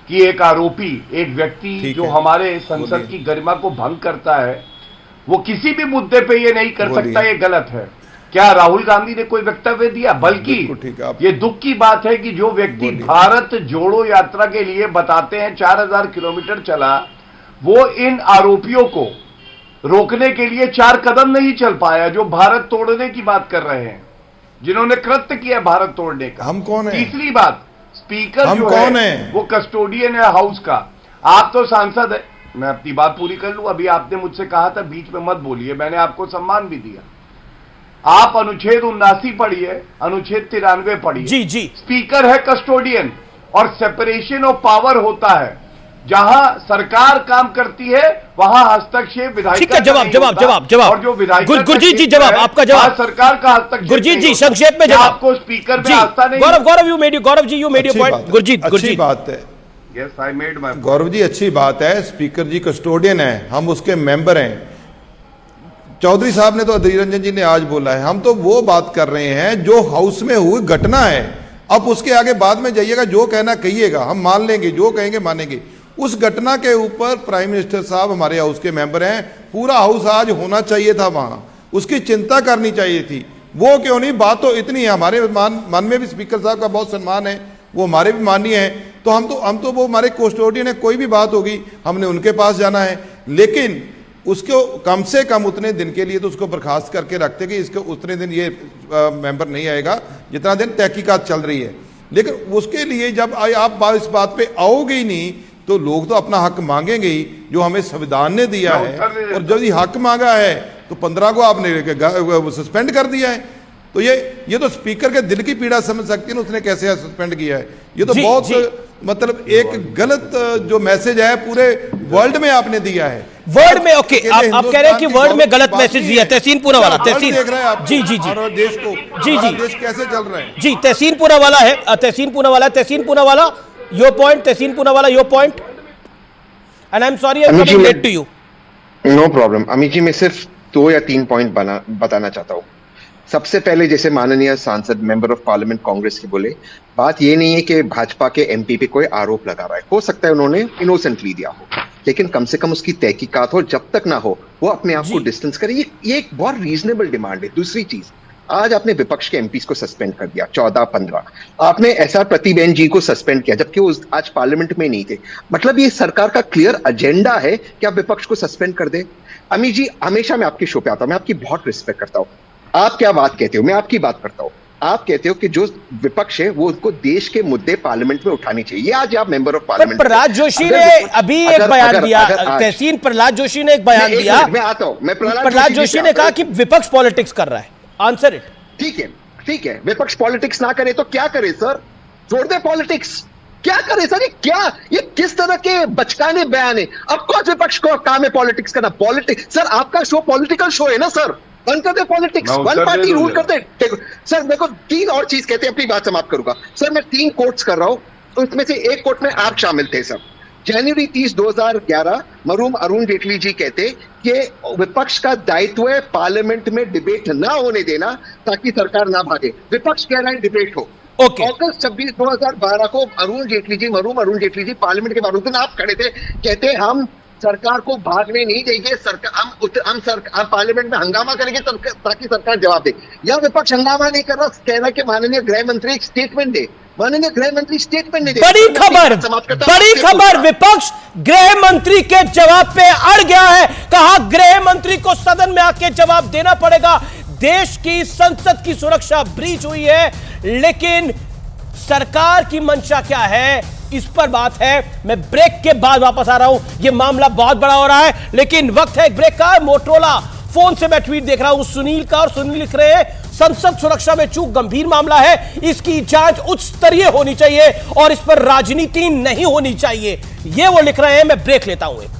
कि एक आरोपी, एक व्यक्ति जो हमारे संसद की गरिमा को भंग करता है, वो किसी भी मुद्दे पे ये नहीं कर सकता, ये गलत है। क्या राहुल गांधी ने कोई वक्तव्य दिया? बल्कि ये दुख की बात है कि जो व्यक्ति भारत जोड़ो यात्रा के लिए बताते हैं 4000 किलोमीटर चला, वो इन आरोपियों को रोकने के लिए 4 कदम नहीं चल पाया, जो भारत तोड़ने की बात कर रहे हैं, जिन्होंने कृत्य किया भारत तोड़ने का। हम कौन है? तीसरी बात, स्पीकर हम जो कौन है वो कस्टोडियन है हाउस का। आप तो सांसद है। मैं अपनी बात पूरी कर लूं। अभी आपने मुझसे कहा था बीच में मत बोलिए, मैंने आपको सम्मान भी दिया। आप अनुच्छेद 79 पढ़िए, अनुच्छेद 93 पढ़िए। जी जी। स्पीकर है कस्टोडियन और सेपरेशन ऑफ पावर होता है। जहां सरकार काम करती है वहां हस्तक्षेप विधायिका। ठीक है, जवाब। और जो विधायिका गुरजीत जी, जवाब आपका जवाब। सरकार का हस्तक्षेप। गुरजीत जी, संक्षेप में जवाब। आपको स्पीकर में आस्था नहीं? Gaurav you made your point. Gurjeet, अच्छी बात है। Yes, I made my. Gaurav ji, अच्छी बात है। स्पीकर जी कस्टोडियन है, हम उसके मेंबर हैं। चौधरी साहब ने तो अधीर रंजन जी ने आज बोला है, हम तो वो बात कर रहे हैं जो हाउस में हुई घटना है। अब उसके आगे बाद में जाइएगा, जो कहना कहिएगा, हम मान लेंगे, जो कहेंगे मानेंगे। उस घटना के ऊपर प्राइम मिनिस्टर साहब हमारे हाउस के मेंबर हैं, पूरा हाउस आज होना चाहिए था वहां, उसकी चिंता करनी चाहिए थी। वो क्यों नहीं? बात तो इतनी है, हमारे मन में भी स्पीकर साहब का बहुत सम्मान है, वो हमारे भी माननीय हैं। तो हम तो वो हमारे कस्टोडियन है, कोई भी बात होगी हमने उनके पास जाना है। लेकिन उसको कम से कम उतने दिन के लिए तो उसको बर्खास्त करके रखते कि इसके उतने दिन ये मेंबर नहीं आएगा जितना दिन तहकीकात चल रही है। लेकिन उसके लिए जब आप इस बात पे आओगे ही नहीं तो लोग तो अपना हक मांगेंगे ही, जो हमें संविधान ने दिया है। और जब ये हक मांगा है तो 15 को आपने सस्पेंड कर दिया है। तो ये तो स्पीकर के दिल की पीड़ा समझ सकती है ना, उसने कैसे सस्पेंड किया है। ये तो बहुत मतलब एक गलत जो मैसेज है पूरे वर्ल्ड में आपने दिया है। वर्ल्ड में ओके, आप कह रहे हैं कि वर्ल्ड में गलत मैसेज दिया। तहसीनपुरा वाला, तहसीन देख रहे हैं आप। जी देश को, देश कैसे चल रहा है? जी, तहसीनपुरा वाला है, तहसीनपुरा वाला योर पॉइंट, तहसीनपुरा वाला your point. And I am sorry, I am coming late to you. No problem. Amit ji, मैं सिर्फ 2 या 3 पॉइंट बताना चाहता हूँ। सबसे पहले, जैसे माननीय सांसद मेंबर ऑफ पार्लियामेंट कांग्रेस के बोले, बात ये नहीं है कि भाजपा के एमपी पे कोई आरोप लगा रहा है। हो सकता है उन्होंने इनोसेंटली दिया हो, लेकिन कम से कम उसकी तहकीकात हो। जब तक ना हो वो अपने आप को डिस्टेंस करे। ये एक बहुत रीजनेबल डिमांड है। दूसरी चीज, आज आपने विपक्ष के एमपीज को सस्पेंड कर दिया, 14-15। आपने एसआर प्रतिबेन जी को सस्पेंड किया जबकि वो आज पार्लियामेंट में नहीं थे। मतलब ये सरकार का क्लियर एजेंडा है कि आप विपक्ष को सस्पेंड कर दे। अमित जी, हमेशा मैं आपके शो पे आता हूं, मैं आपकी बहुत रिस्पेक्ट करता हूं। आप क्या बात कहते हो, मैं आपकी बात करता हूं। आप कहते हो कि जो विपक्ष है वो उनको देश के मुद्दे पार्लियामेंट में उठानी चाहिए। आज आप member of parliament. Prahlad Joshi ने अभी एक बयान दिया, तहसीन प्रहलाद जोशी ने एक बयान दिया। मैं आता हूं। मैं प्रहलाद जोशी ने कहा कि विपक्ष पॉलिटिक्स कर रहा है। Answer it. ठीक है, विपक्ष पॉलिटिक्स ना करे तो क्या करे सर? छोड़ दे पॉलिटिक्स। क्या करे सर? ये किस तरह के बचकाने बयान है? अब कौन विपक्ष को काम है पॉलिटिक्स करना? पॉलिटिक्स सर, आपका शो पॉलिटिकल शो है ना सर। बंद कर दे पॉलिटिक्स, वन पार्टी रूल करते। सर मेरे को 3 और चीज कहते हैं, अपनी बात समाप्त करूंगा। सर मैं 3 कोट्स कर रहा हूं, उसमें से एक कोट में आप शामिल थे सर। जनवरी 30, 2011 मरहूम अरुण जेटली जी कहते कि विपक्ष का दायित्व है पार्लियामेंट में डिबेट ना होने देना ताकि सरकार ना भागे। विपक्ष कह रहा है डिबेट हो। अगस्त 26, 2012 को मरहूम अरुण जेटली जी पार्लियामेंट के बाहर दिन आप खड़े थे, कहते हम सरकार को भागने नहीं देंगे, हम पार्लियामेंट में हंगामा करेंगे ताकि सरकार जवाब दे। या विपक्ष हंगामा नहीं कर रहा, कहना कि माननीय गृह मंत्री एक स्टेटमेंट दे। माननीय गृह मंत्री स्टेटमेंट नहीं दे। बड़ी खबर, विपक्ष गृह मंत्री के जवाब पे अड़ गया है। कहा गृह मंत्री को सदन में आके जवाब देना पड़ेगा। देश की संसद की सुरक्षा ब्रीच हुई है, लेकिन सरकार की मंशा क्या है इस पर बात है। मैं ब्रेक के बाद वापस आ रहा हूं। यह मामला बहुत बड़ा हो रहा है, लेकिन वक्त है एक ब्रेक का। मोटरोला फोन से मैं ट्वीट देख रहा हूं सुनील का, और सुनील लिख रहे हैं संसद सुरक्षा में चूक गंभीर मामला है, इसकी जांच उच्च स्तरीय होनी चाहिए और इस पर राजनीति नहीं होनी चाहिए। यह वो लिख रहे हैं। मैं ब्रेक लेता हूं।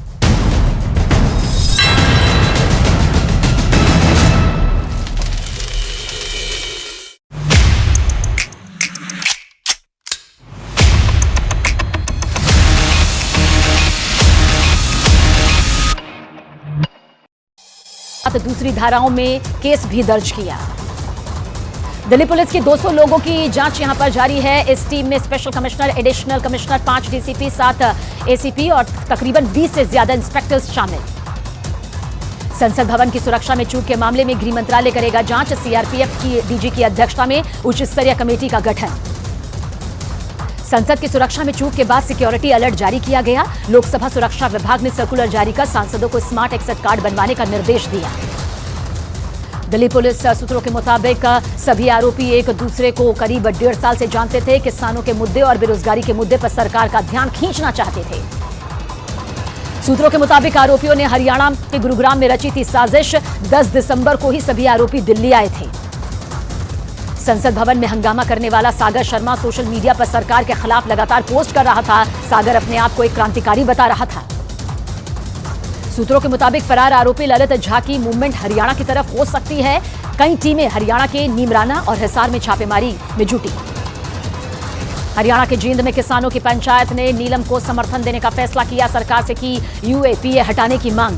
दूसरी धाराओं में केस भी दर्ज किया। दिल्ली पुलिस की 200 लोगों की जांच यहां पर जारी है। इस टीम में special commissioner, additional commissioner, 5 DCP, 7 ACP और तकरीबन 20 से ज्यादा इंस्पेक्टर्स शामिल। संसद भवन की सुरक्षा में चूक के मामले में गृह मंत्रालय करेगा जांच। सीआरपीएफ की डीजी की अध्यक्षता में उच्च स्तरीय कमेटी का गठन। संसद की सुरक्षा में चूक के बाद सिक्योरिटी अलर्ट जारी किया गया। लोकसभा सुरक्षा विभाग ने सर्कुलर जारी कर सांसदों को स्मार्ट एक्सेस कार्ड बनवाने का निर्देश दिया। दिल्ली पुलिस सूत्रों के मुताबिक सभी आरोपी एक दूसरे को करीब 1.5 साल से जानते थे। किसानों के मुद्दे और बेरोजगारी के मुद्दे पर सरकार का ध्यान खींचना चाहते थे। सूत्रों के मुताबिक आरोपियों ने हरियाणा के गुरुग्राम में रची थी साजिश। 10 दिसंबर को ही सभी आरोपी दिल्ली आए थे। संसद भवन में हंगामा करने वाला सागर शर्मा सोशल मीडिया पर सरकार के खिलाफ लगातार पोस्ट कर रहा था। सागर अपने आप को एक क्रांतिकारी बता रहा था। सूत्रों के मुताबिक फरार आरोपी ललित झा की मूवमेंट हरियाणा की तरफ हो सकती है। कई टीमें हरियाणा के नीमराना और हिसार में छापेमारी में जुटी। हरियाणा के जींद में किसानों की पंचायत ने नीलम को समर्थन देने का फैसला किया। सरकार से की यूएपीए हटाने की मांग।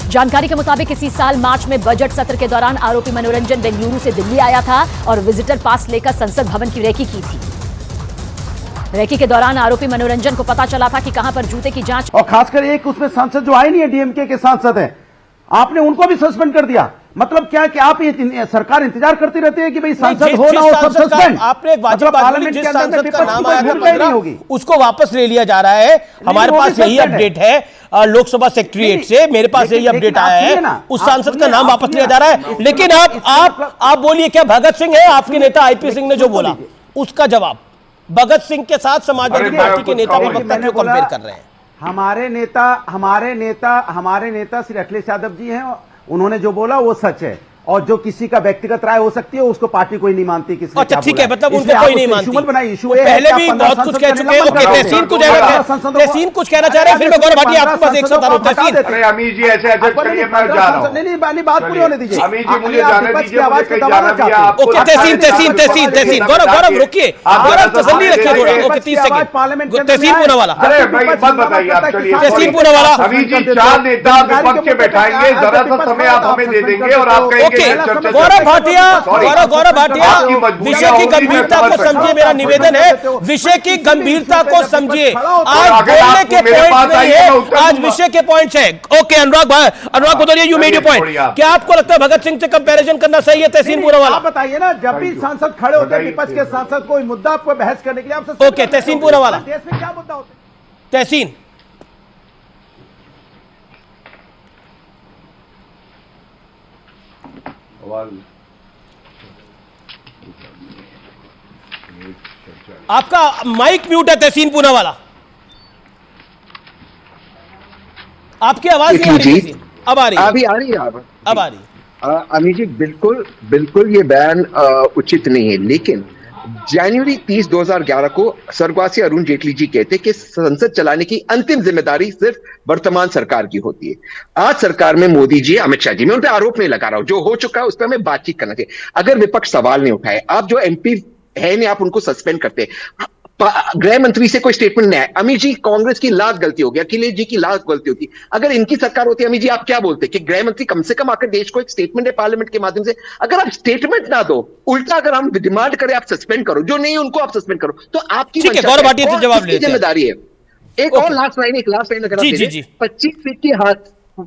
जानकारी के मुताबिक इसी साल मार्च में बजट सत्र के दौरान आरोपी मनोरंजन बेंगलुरु से दिल्ली आया था और विजिटर पास लेकर संसद भवन की रेकी की थी। रेकी के दौरान आरोपी मनोरंजन को पता चला था कि कहां पर जूते की जांच, और खासकर एक उसमें सांसद जो आए नहीं है, डीएमके के सांसद हैं, आपने उनको भी सस्पेंड कर दिया। मतलब क्या है कि आप ये सरकार इंतजार करती रहती है कि भाई सांसद हो ना हो सब सस्पेंड। आपने वाजिब पार्लियामेंट जिस सांसद का नाम आया था 15 उसको वापस ले लिया जा रहा है। हमारे पास यही अपडेट है लोकसभा सेक्रेटरीएट से, मेरे पास यही अपडेट आया है। उस सांसद का नाम वापस लिया जा रहा है। लेकिन आप बोलिए, क्या भगत सिंह है आपके नेता आईपी सिंह ने जो बोला उसका जवाब? भगत सिंह के साथ समाजवादी पार्टी के नेता प्रवक्ता क्यों कंपेयर कर रहे हैं? हमारे नेता श्री अखिलेश यादव जी हैं। उन्होंने जो बोला वो सच है, और जो किसी का व्यक्तिगत राय हो सकती है उसको पार्टी कोई नहीं मानती। अच्छा ठीक है, मतलब उनको कोई नहीं मानती। पहले भी बहुत कुछ कह चुके हैं। ओके, तहसीन कुछ कहना चाह रहे हैं, फिर मैं गौरव भाटिया आपके पास एक साथ आ रहा हूं। तहसीन, अरे अमीर जी ऐसे एडजस्ट करिए, मैं जा रहा हूं। नहीं, बात पूरी होने दीजिए। अमीर जी मुझे जाने दीजिए, मुझे कहीं जाना भी है। ओके तहसीन, गौरव रुकिए, गौरव तसल्ली रखिए थोड़ा। Okay 30 second. तहसीन पूनावाला, अरे भाई मत बताइए आप, चलिए। तहसीन पूनावाला, अमीर जी 4 नेता विपक्ष के बैठाएंगे, जरा सा समय आप हमें दे देंगे और आप कहेंगे गौरव भाटिया विषय की गंभीरता को समझिए। मेरा निवेदन है, विषय की गंभीरता को समझिए। आज बोलने के पॉइंट नहीं है, आज विषय के पॉइंट्स है। Okay Anurag Bhadauria, you made your point. क्या आपको लगता है भगत सिंह से कंपैरिजन करना सही है? तहसीन पूनावाला, आप बताइए ना, जब भी सांसद खड़े होते हैं विपक्ष के सांसद कोई मुद्दा पर बहस करने के लिए आपसे। ओके तहसीन पूनावाला, देश में क्या मुद्दा होता है? तहसीन, आपका माइक म्यूट है। तहसीन पूनावाला, आपकी आवाज नहीं आ रही। अब आ रही है, अभी आ रही है। अब आ रही है। अमीर जी बिल्कुल ये बयान उचित नहीं है, लेकिन जनवरी 30, 2011 को स्वर्गवासी अरुण जेटली जी कहते कि संसद चलाने की अंतिम जिम्मेदारी सिर्फ वर्तमान सरकार की होती है। आज सरकार में मोदी जी, अमित शाह जी, मैं उन पर आरोप नहीं लगा रहा हूं, जो हो चुका है उस पर हमें बातचीत करना चाहिए। अगर विपक्ष सवाल नहीं उठाए, आप जो एमपी है नहीं, आप उनको सस्पेंड करते, गृह मंत्री से कोई स्टेटमेंट नहीं आया। अमित जी, कांग्रेस की लाख गलती हो गई, अखिलेश जी की लाख गलती होती। अगर इनकी सरकार होती, अमित जी आप क्या बोलते कि गृह मंत्री कम से कम आकर देश को एक स्टेटमेंट है पार्लियामेंट के माध्यम से? अगर आप स्टेटमेंट ना दो, उल्टा अगर हम डिमांड करें आप सस्पेंड करो, जो नहीं उनको आप सस्पेंड करो, तो आपकी गौरव भाटिया से जवाब लेते हैं। जिम्मेदारी है। एक और लास्ट लाइन अगर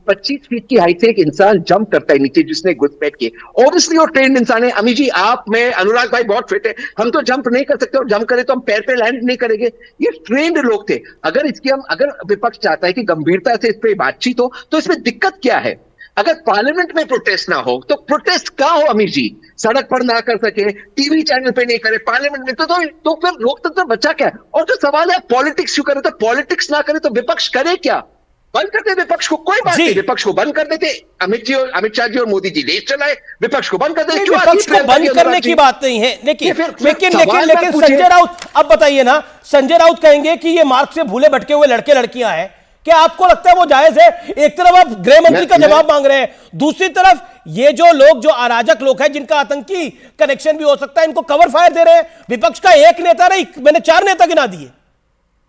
25 फीट की हाइट से एक इंसान जंप करता है नीचे जिसने घुसपैठ की, ऑब्वियसली वो ट्रेंड इंसान है। अमी जी, आप, मैं, अनुराग भाई बहुत फिट है, हम तो जंप नहीं कर सकते, और जंप करें तो हम पैर पे लैंड नहीं करेंगे। ये ट्रेंड लोग थे। अगर विपक्ष चाहता है कि गंभीरता से इस पे बातचीत हो, तो इसमें दिक्कत क्या है? अगर पार्लियामेंट में प्रोटेस्ट ना हो तो प्रोटेस्ट क्या हो अमीर जी? सड़क पर ना कर सके, टीवी चैनल पे नहीं करे, पार्लियामेंट में तो फिर लोकतंत्र बचा क्या? और जो सवाल है पॉलिटिक्स क्यों करे, तो पॉलिटिक्स ना करे तो विपक्ष करे क्या? बंद कर दे विपक्ष को, कोई बात नहीं, विपक्ष को बंद कर देते। अमित शाह जी और मोदी जी देश चलाए, विपक्ष को बंद कर देते। विपक्ष को बंद करने की बात नहीं है, लेकिन संजय राउत, अब बताइए ना, संजय राउत कहेंगे कि ये मार्ग से भूले भटके हुए लड़के लड़कियां हैं, क्या आपको लगता है वो जायज है? एक तरफ आप गृह मंत्री का जवाब मांग रहे हैं, दूसरी तरफ ये जो लोग, जो अराजक लोग हैं जिनका आतंकी कनेक्शन भी हो सकता है, इनको कवर फायर दे रहे हैं। विपक्ष का एक नेता नहीं, मैंने 4 नेता गिना दिए।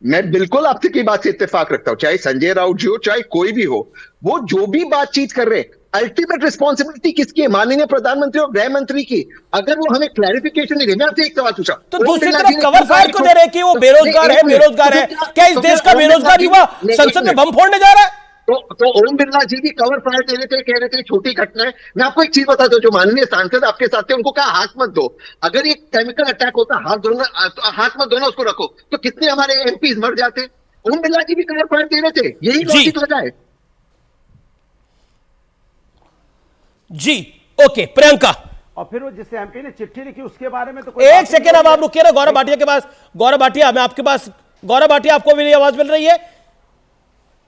मैं बिल्कुल आपकी की बात से इत्तेफाक रखता हूं, चाहे संजय राउत जी हो, चाहे कोई भी हो, वो जो भी बातचीत कर रहे हैं, अल्टीमेट रिस्पॉन्सिबिलिटी किसकी है? माननीय प्रधानमंत्री और गृह मंत्री की। अगर वो हमें क्लैरिफिकेशन नहीं दे, मैं आपसे एक सवाल पूछा तो दूसरी तरफ कवर फायर को दे रहे हैं कि वो बेरोजगार है, बेरोजगार है। क्या इस देश का बेरोजगार युवा संसद में बम फोड़ने जा रहा है? तो ओम बिरला जी भी कवर फायर दे रहे थे, कह रहे थे छोटी घटना है। मैं आपको एक चीज बताता हूँ, जो माननीय सांसद आपके साथ थे उनको कहा हाथ मत दो, अगर ये केमिकल अटैक होता हाथ मत दो ना, उसको रखो, तो कितने हमारे एमपीज मर जाते। ओम बिरला जी भी कवर फायर दे रहे थे, यही लॉजिक वजह है जी। ओके प्रियंका, और फिर वो जिससे एमपी ने चिट्ठी लिखी उसके बारे में तो एक सेकेंड, अब आप रुकिए ना गौरव भाटिया के पास। गौरव भाटिया, मैं आपके पास, गौरव भाटिया आपको मेरी आवाज मिल रही है?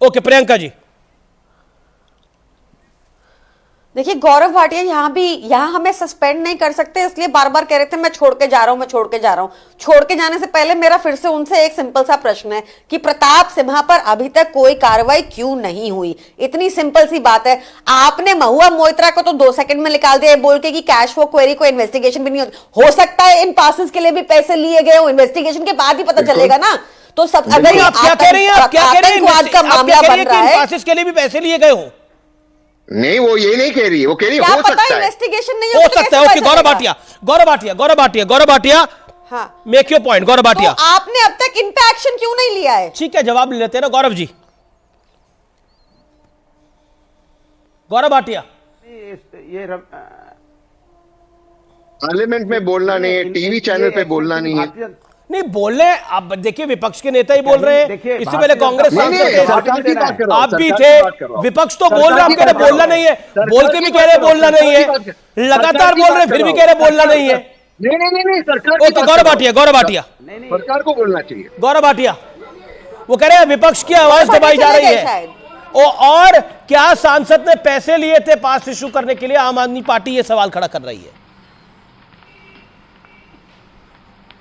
ओके प्रियंका जी। देखिए गौरव भाटिया यहाँ हमें सस्पेंड नहीं कर सकते, इसलिए बार बार कह रहे थे मैं छोड़ के जा रहा हूं, मैं छोड़ के जा रहा हूं। छोड़ के जाने से पहले मेरा फिर से उनसे एक सिंपल सा प्रश्न है कि प्रताप सिन्हा पर अभी तक कोई कार्रवाई क्यों नहीं हुई? इतनी सिंपल सी बात है। आपने महुआ मोइत्रा को तो 2 सेकंड में निकाल दिया बोल के कि कैश फ्लो क्वेरी को इन्वेस्टिगेशन भी नहीं हो सकता है इन पासेस के लिए भी पैसे लिए गए हो, इन्वेस्टिगेशन के बाद ही पता चलेगा ना। तो सब अगर आप क्या कह रही हैं, आप क्या कह रही हैं का मामला बन रहा है, पासेस के लिए भी पैसे लिए गए हो? नहीं, वो ये नहीं कह रही है, वो कह रही है हो सकता है, इन्वेस्टिगेशन नहीं हो सकता है। ओके गौरव भाटिया, गौरव भाटिया, हाँ make your point. Gaurav Bhatia, तो आपने अब तक इन पे एक्शन क्यों नहीं लिया है? ठीक है, जवाब ले लेते हैं ना गौरव जी। गौरव भाटिया, ये पार्लियामेंट में बोलना नहीं है, टीवी चैनल पे बोलना नहीं है, नहीं बोलने। अब देखिए विपक्ष के नेता ही बोल रहे हैं, इससे पहले कांग्रेस सांसद आप भी थे, विपक्ष तो बोल रहे, आप कह रहे बोलना नहीं है, बोल के भी कह रहे बोलना नहीं है, लगातार बोल रहे फिर भी कह रहे बोलना नहीं है। नहीं सरकार, ओके गौरव भाटिया, सरकार को बोलना चाहिए। गौरव भाटिया वो कह रहे हैं विपक्ष की आवाज दबाई जा रही है। और क्या सांसद ने पैसे लिए थे पास इशू करने के लिए? आम आदमी पार्टी ये सवाल खड़ा कर रही है।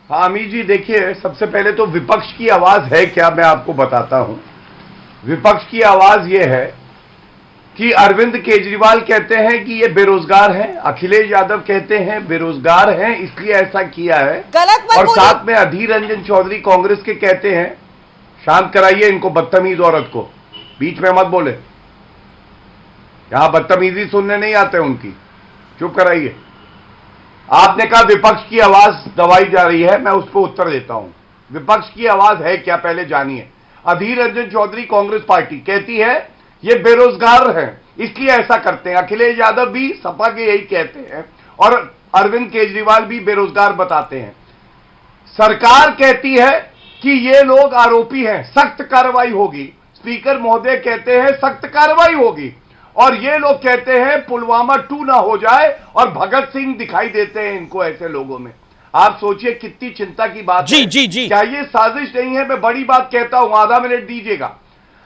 हाँ अमीर जी, देखिए सबसे पहले तो विपक्ष की आवाज है क्या, मैं आपको बताता हूं। विपक्ष की आवाज यह है कि अरविंद केजरीवाल कहते हैं कि ये बेरोजगार हैं, अखिलेश यादव कहते हैं बेरोजगार हैं इसलिए ऐसा किया है, और साथ में अधीर रंजन चौधरी कांग्रेस के कहते हैं शांत कराइए इनको, बदतमीज औरत को, बीच में मत बोले, यहां बदतमीजी सुनने नहीं आते उनकी, चुप कराइए। आपने कहा विपक्ष की आवाज दबाई जा रही है, मैं उस पर उत्तर देता हूं। विपक्ष की आवाज है क्या, पहले जानिए। अधीर रंजन चौधरी कांग्रेस पार्टी कहती है ये बेरोजगार हैं इसलिए ऐसा करते हैं, अखिलेश यादव भी सपा के यही कहते हैं, और अरविंद केजरीवाल भी बेरोजगार बताते हैं। सरकार कहती है कि ये लोग आरोपी हैं, सख्त कार्रवाई होगी, स्पीकर महोदय कहते हैं सख्त कार्रवाई होगी, और ये लोग कहते हैं पुलवामा 2 ना हो जाए, और भगत सिंह दिखाई देते हैं इनको ऐसे लोगों में। आप सोचिए कितनी चिंता की बात है। जी। क्या ये साजिश नहीं है? मैं बड़ी बात कहता हूं, आधा मिनट दीजिएगा।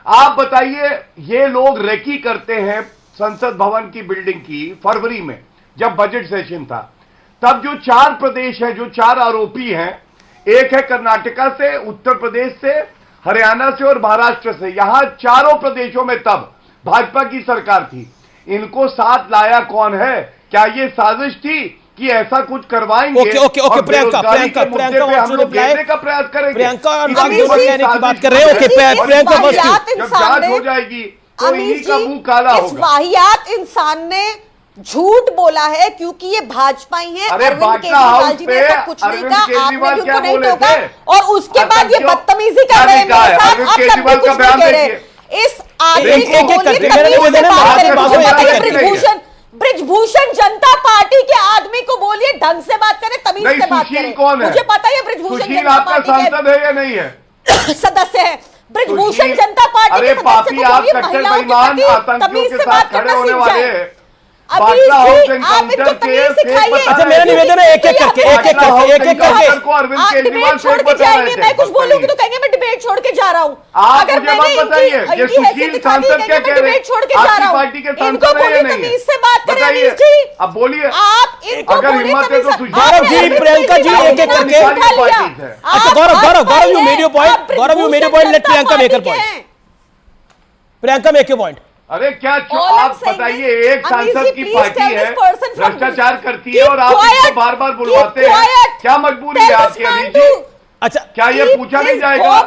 आप बताइए, ये लोग रेकी करते हैं संसद भवन की बिल्डिंग की फरवरी में, जब बजट सेशन था, तब जो 4 प्रदेश हैं, जो 4 आरोपी हैं, एक है कर्नाटका से, उत्तर प्रदेश से, हरियाणा से और महाराष्ट्र से, यहां चारों प्रदेशों में तब भाजपा की सरकार थी। इनको साथ लाया कौन है? क्या ये साजिश थी कि ऐसा कुछ करवाएंगे? ओके प्रियंका हम लोग घेरने का प्रयास करेंगे। प्रियंका की बात कर रहे हैं। ओके प्रियंका, जब जांच हो जाएगी तो इन्हीं का मुंह काला होगा। इस वाहियात इंसान ने झूठ बोला है क्योंकि ये भाजपा ही है। अरविंद केजरीवाल जी ने ऐसा कुछ नहीं कहा, आपने भी उनको नहीं टोका, और उसके बाद ये बदतमीजी कर रहे हैं मेरे साथ, आप तब भी कुछ नहीं कह रहे। इस आदमी को बोलिए तमीज से बात करें। ब्रिजभूषण जनता पार्टी के आदमी को बोलिए ढंग से बात करें, तमीज से बात करें। कौन है? मुझे पता है ब्रिजभूषण जनता पार्टी सांसद है या नहीं है? सदस्य है। ब्रजभूषण जनता पार्टी अरे के पापी, सदस्य आप को कट्टर महिलाओं के बेईमान प्रति आतंकियों तमीज के से साथ बात खड़े करना होने सीख वाले जाए। बाटला अभी हाउस भी आप इनको एनकाउंटर तमीज के सिखाइए। अच्छा, मेरा निवेदन है एक एक करके को अरविंद आप केजरीवाल डिबेट छोड़ से के बता जाएंगे, रहे थे। मैं कुछ बोलूंगी तो कहेंगे मैं डिबेट छोड़ के जा रहा हूँ। आप अगर मुझे मैंने मत बताइए, इनकी ये हैसियत सुशील दिखा दी, सांसद कहेंगे क्या मैं कह रहे डिबेट छोड़ के जा आपकी रहा हूँ। पार्टी के इनको सांसद है या बोलिए नहीं तमीज से बात करें बताइए। अमीश जी। अब बोलिए, आप इनको अगर बोलिए हिम्मत है तो तमीज से। गौरव जी, प्रियंका जी, एक एक करके। अच्छा Gaurav you made your point, Gaurav you made your point, let Priyanka make her point. Priyanka make your point. अरे क्या आप बताइए, एक सांसद की पार्टी है, भ्रष्टाचार करती है और आप इसको बार बार बुलवाते हैं, क्या मजबूरी है आपकी अमीश जी? अच्छा, क्या ये पूछा नहीं जाएगा?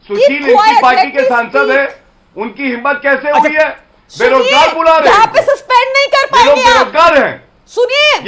सुशील इनकी पार्टी के सांसद है, उनकी हिम्मत कैसे हुई है? बेरोजगार बुला रहे हैं, यहाँ पे सस्पेंड नहीं कर ये लोग पाएंगे आप। बेरोजगार हैं। सुनिए,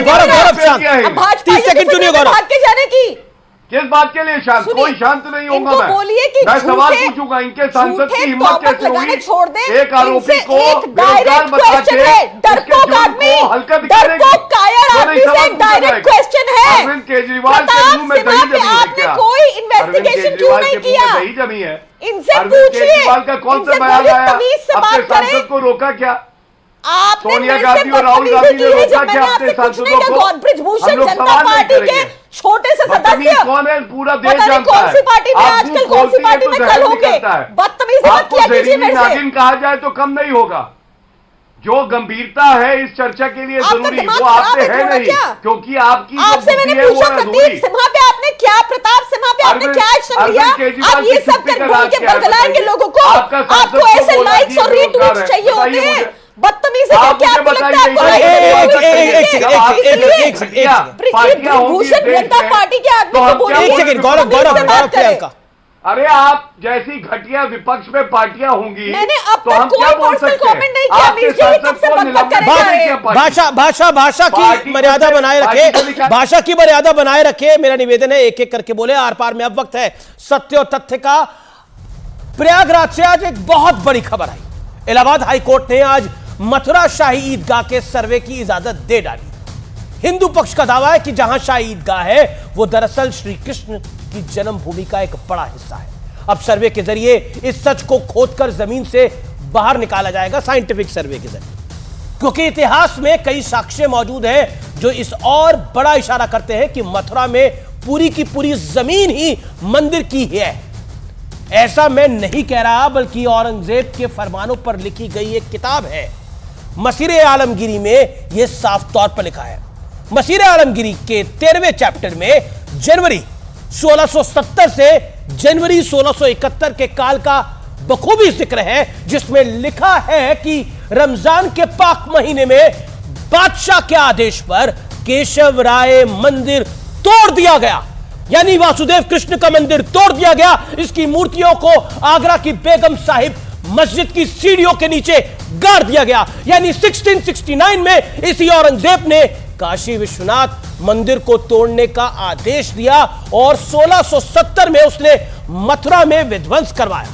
गौरव 30 सेकंड सुनिए गौरव। भाग के जाने की किस बात के लिए शांत? कोई शांत नहीं होगा। इनको बोलिए कि मैं सवाल झूठे- पूछूंगा, इनके सांसद झूठे की हिम्मत तोहमत कैसे लगाने हुई? छोड़ दें। एक आरोपी इनसे को एक बेरोजगार डायरेक्ट बता क्वेश्चन के है, उसके डरपोक जुर्म आदमी, को हल्का दिखाने डरपोक कायर क्यों आदमी नहीं से सवाल एक पूछा डायरेक्ट जाएगा? क्वेश्चन है। अरविंद केजरीवाल के प्रताप मुंह में सिन्हा दही पे जमी है आपने क्या? कोई अरविंद इन्वेस्टिगेशन क्यों केजरीवाल नहीं के मुंह में किया? दही जमी है। इनसे अरविंद पूछिए, केजरीवाल का कौन सा इनसे बयान बोलिए, आया? तमीज से अपने बात करें। सांसद को रोका क्या? आपने सोनिया मेरे गांधी से और राहुल बदतमीजी गांधी ने की है, रोका जब क्या मैंने अपने आपसे कुछ सांसदों नहीं को? कहा। ब्रजभूषण हम लोग जनता सवाल नहीं पार्टी के करेंगे। छोटे से बदतमीज सदस्य कौन है? पूरा देश पता नहीं जानता कौन है। सी पार्टी में आप आजकल मुंह कौन सी खोलते हैं पार्टी तो में जहर कल होंगे। निकलता है। बदतमीजी मत आपको किया कीजिए जहरीली मेरे से। नागिन कहा जाए तो कम नहीं होगा। जो गंभीरता है इस चर्चा के लिए आपका जरूरी, दिमाग वो खराब आपसे है है थोड़ा नहीं, क्या? क्योंकि आपकी जो आपसे बुद्धि मैंने है वो पूछा है प्रतीक अधूरी। सिन्हा पे आपने क्या, प्रताप सिन्हा पे आपने अरविंद- क्या एक्शन अरविंद लिया? केजरीवाल आप ये की सब छुट्टी कर का बोल राज के क्या है बगलाएंगे बताइए? लोगों को। आपका सांसद आपको को ऐसे बोला लाइक्स कि और ये बेरोजगार रीट्वीट्स है। चाहिए होते बताइए हैं। मुझे। बदतमीजी आप करके मुझे आपको लगता है बताइए, आपको पार्टियां होंगी इस देश जनता में, पार्टी के आदमी तो को हम बोलिए, क्या एक सेकंड गौरव तमीज गौरव से बात गौरव करें। प्रियंका। अरे आप जैसी घटिया विपक्ष में पार्टियां होंगी मैंने अब तो तक हम क्या कोई बोल पर्सनल सकते हैं? कमेंट नहीं किया। आपके अमीश जी, ये कब सांसद से को बक बक निलंबित करे जा करने रहे की हैं? भाषा भाषा भाषा पार्टी की को मर्यादा से- बनाए पार्टी को रखे, निकाल- भाषा की मर्यादा बनाए रखे। मेरा निवेदन है एक एक करके बोले, आर पार में अब वक्त है सत्य और तथ्य का। प्रयागराज से आज एक बहुत बड़ी खबर आई। इलाहाबाद हाईकोर्ट ने आज मथुरा शाही ईदगाह के सर्वे की इजाजत दे डाली। हिंदू पक्ष का दावा है कि जहां शाही ईदगाह है वो दरअसल श्री कृष्ण की जन्मभूमि का एक बड़ा हिस्सा है। अब सर्वे के जरिए इस सच को खोदकर जमीन से बाहर निकाला जाएगा, साइंटिफिक सर्वे के जरिए, क्योंकि इतिहास में कई साक्ष्य मौजूद हैं जो इस और बड़ा इशारा करते हैं कि मथुरा में पूरी की पूरी जमीन ही मंदिर की है। ऐसा मैं नहीं कह रहा, बल्कि औरंगजेब के फरमानों पर लिखी गई एक किताब है मसीरे आलमगीरी में यह साफ तौर पर लिखा है। मसीरे आलमगीरी के 13वें चैप्टर में जनवरी 1670 से जनवरी 1671 के काल का बखूबी जिक्र है, जिसमें लिखा है कि रमजान के पाक महीने में बादशाह के आदेश पर केशव राय मंदिर तोड़ दिया गया, यानी वासुदेव कृष्ण का मंदिर तोड़ दिया गया। इसकी मूर्तियों को आगरा की बेगम साहिब मस्जिद की सीढ़ियों के नीचे गाड़ दिया गया। यानी 1669 में इसी औरंगजेब ने काशी विश्वनाथ मंदिर को तोड़ने का आदेश दिया और 1670 में उसने मथुरा में विध्वंस करवाया।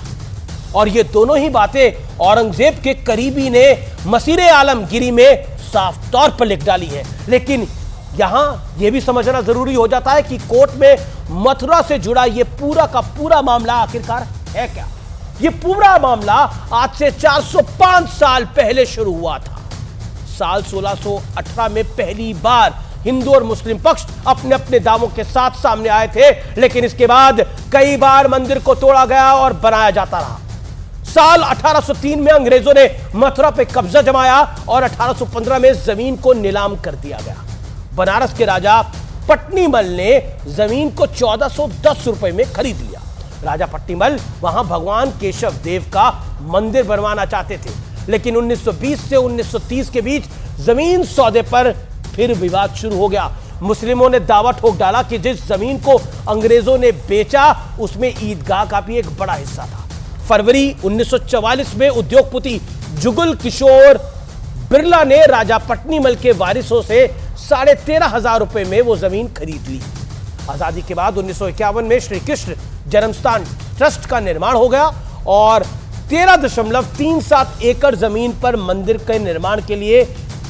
और ये दोनों ही बातें औरंगजेब के करीबी ने मसीरे आलमगीरी में साफ तौर पर लिख डाली है। लेकिन यहां यह भी समझना जरूरी हो जाता है कि कोर्ट में मथुरा से जुड़ा यह पूरा का पूरा मामला आखिरकार है क्या। यह पूरा मामला आज से 405 साल पहले शुरू हुआ था। साल 1618 में पहली बार हिंदू और मुस्लिम पक्ष अपने अपने दावों के साथ सामने आए थे, लेकिन इसके बाद कई बार मंदिर को तोड़ा गया और बनाया जाता रहा। साल 1803 में अंग्रेजों ने मथुरा पे कब्जा जमाया और 1815 में जमीन को नीलाम कर दिया गया। बनारस के राजा पट्टीमल ने जमीन को 1410 रुपए में खरीद लिया। राजा पट्टीमल वहां भगवान केशव देव का मंदिर बनवाना चाहते थे, लेकिन 1920 से 1930 के बीच जमीन सौदे पर फिर विवाद शुरू हो गया। मुस्लिमों ने दावा ठोक डाला कि जिस जमीन को अंग्रेजों ने बेचा उसमें ईदगाह का भी एक बड़ा हिस्सा था। फरवरी 1944 में उद्योगपति जुगल किशोर बिरला ने राजा पट्टीमल के वारिसों से 13,500 रुपए में वो जमीन खरीद ली। आजादी के बाद 1951 में श्री कृष्ण जन्मस्थान ट्रस्ट का निर्माण हो गया और 13.37 एकड़ जमीन पर मंदिर के निर्माण के लिए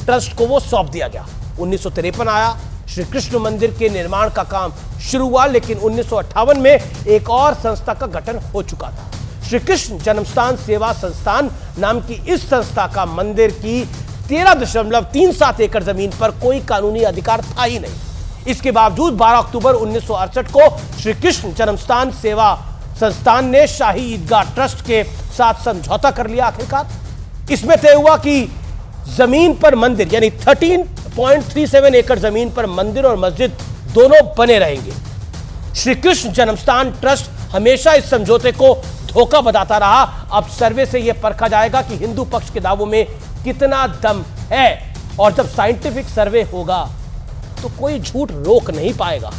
ट्रस्ट को वो सौंप दिया गया। 1953 आया, श्री कृष्ण मंदिर के निर्माण का काम शुरू हुआ, लेकिन 1958 में एक और संस्था का गठन हो चुका था। श्री कृष्ण जन्मस्थान सेवा संस्थान नाम की इस संस्था का मंदिर की 13.37 एकड़ जमीन पर कोई कानूनी अधिकार था ही नहीं। इसके बावजूद 12 अक्टूबर 1968 को श्री कृष्ण जन्मस्थान सेवा संस्थान ने शाही ईदगाह ट्रस्ट के साथ समझौता कर लिया। आखिरकार इसमें तय हुआ कि जमीन पर मंदिर यानी 13.37 एकड़ जमीन पर मंदिर और मस्जिद दोनों बने रहेंगे। श्री कृष्ण जन्मस्थान ट्रस्ट हमेशा इस समझौते को धोखा बताता रहा। अब सर्वे से यह परखा जाएगा कि हिंदू पक्ष के दावों में कितना दम है, और जब साइंटिफिक सर्वे होगा तो कोई झूठ रोक नहीं पाएगा।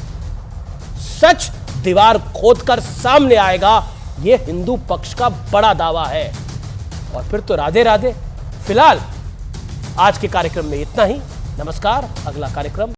सच दीवार खोदकर सामने आएगा। यह हिंदू पक्ष का बड़ा दावा है। और फिर तो राधे राधे। फिलहाल आज के कार्यक्रम में इतना ही। नमस्कार। अगला कार्यक्रम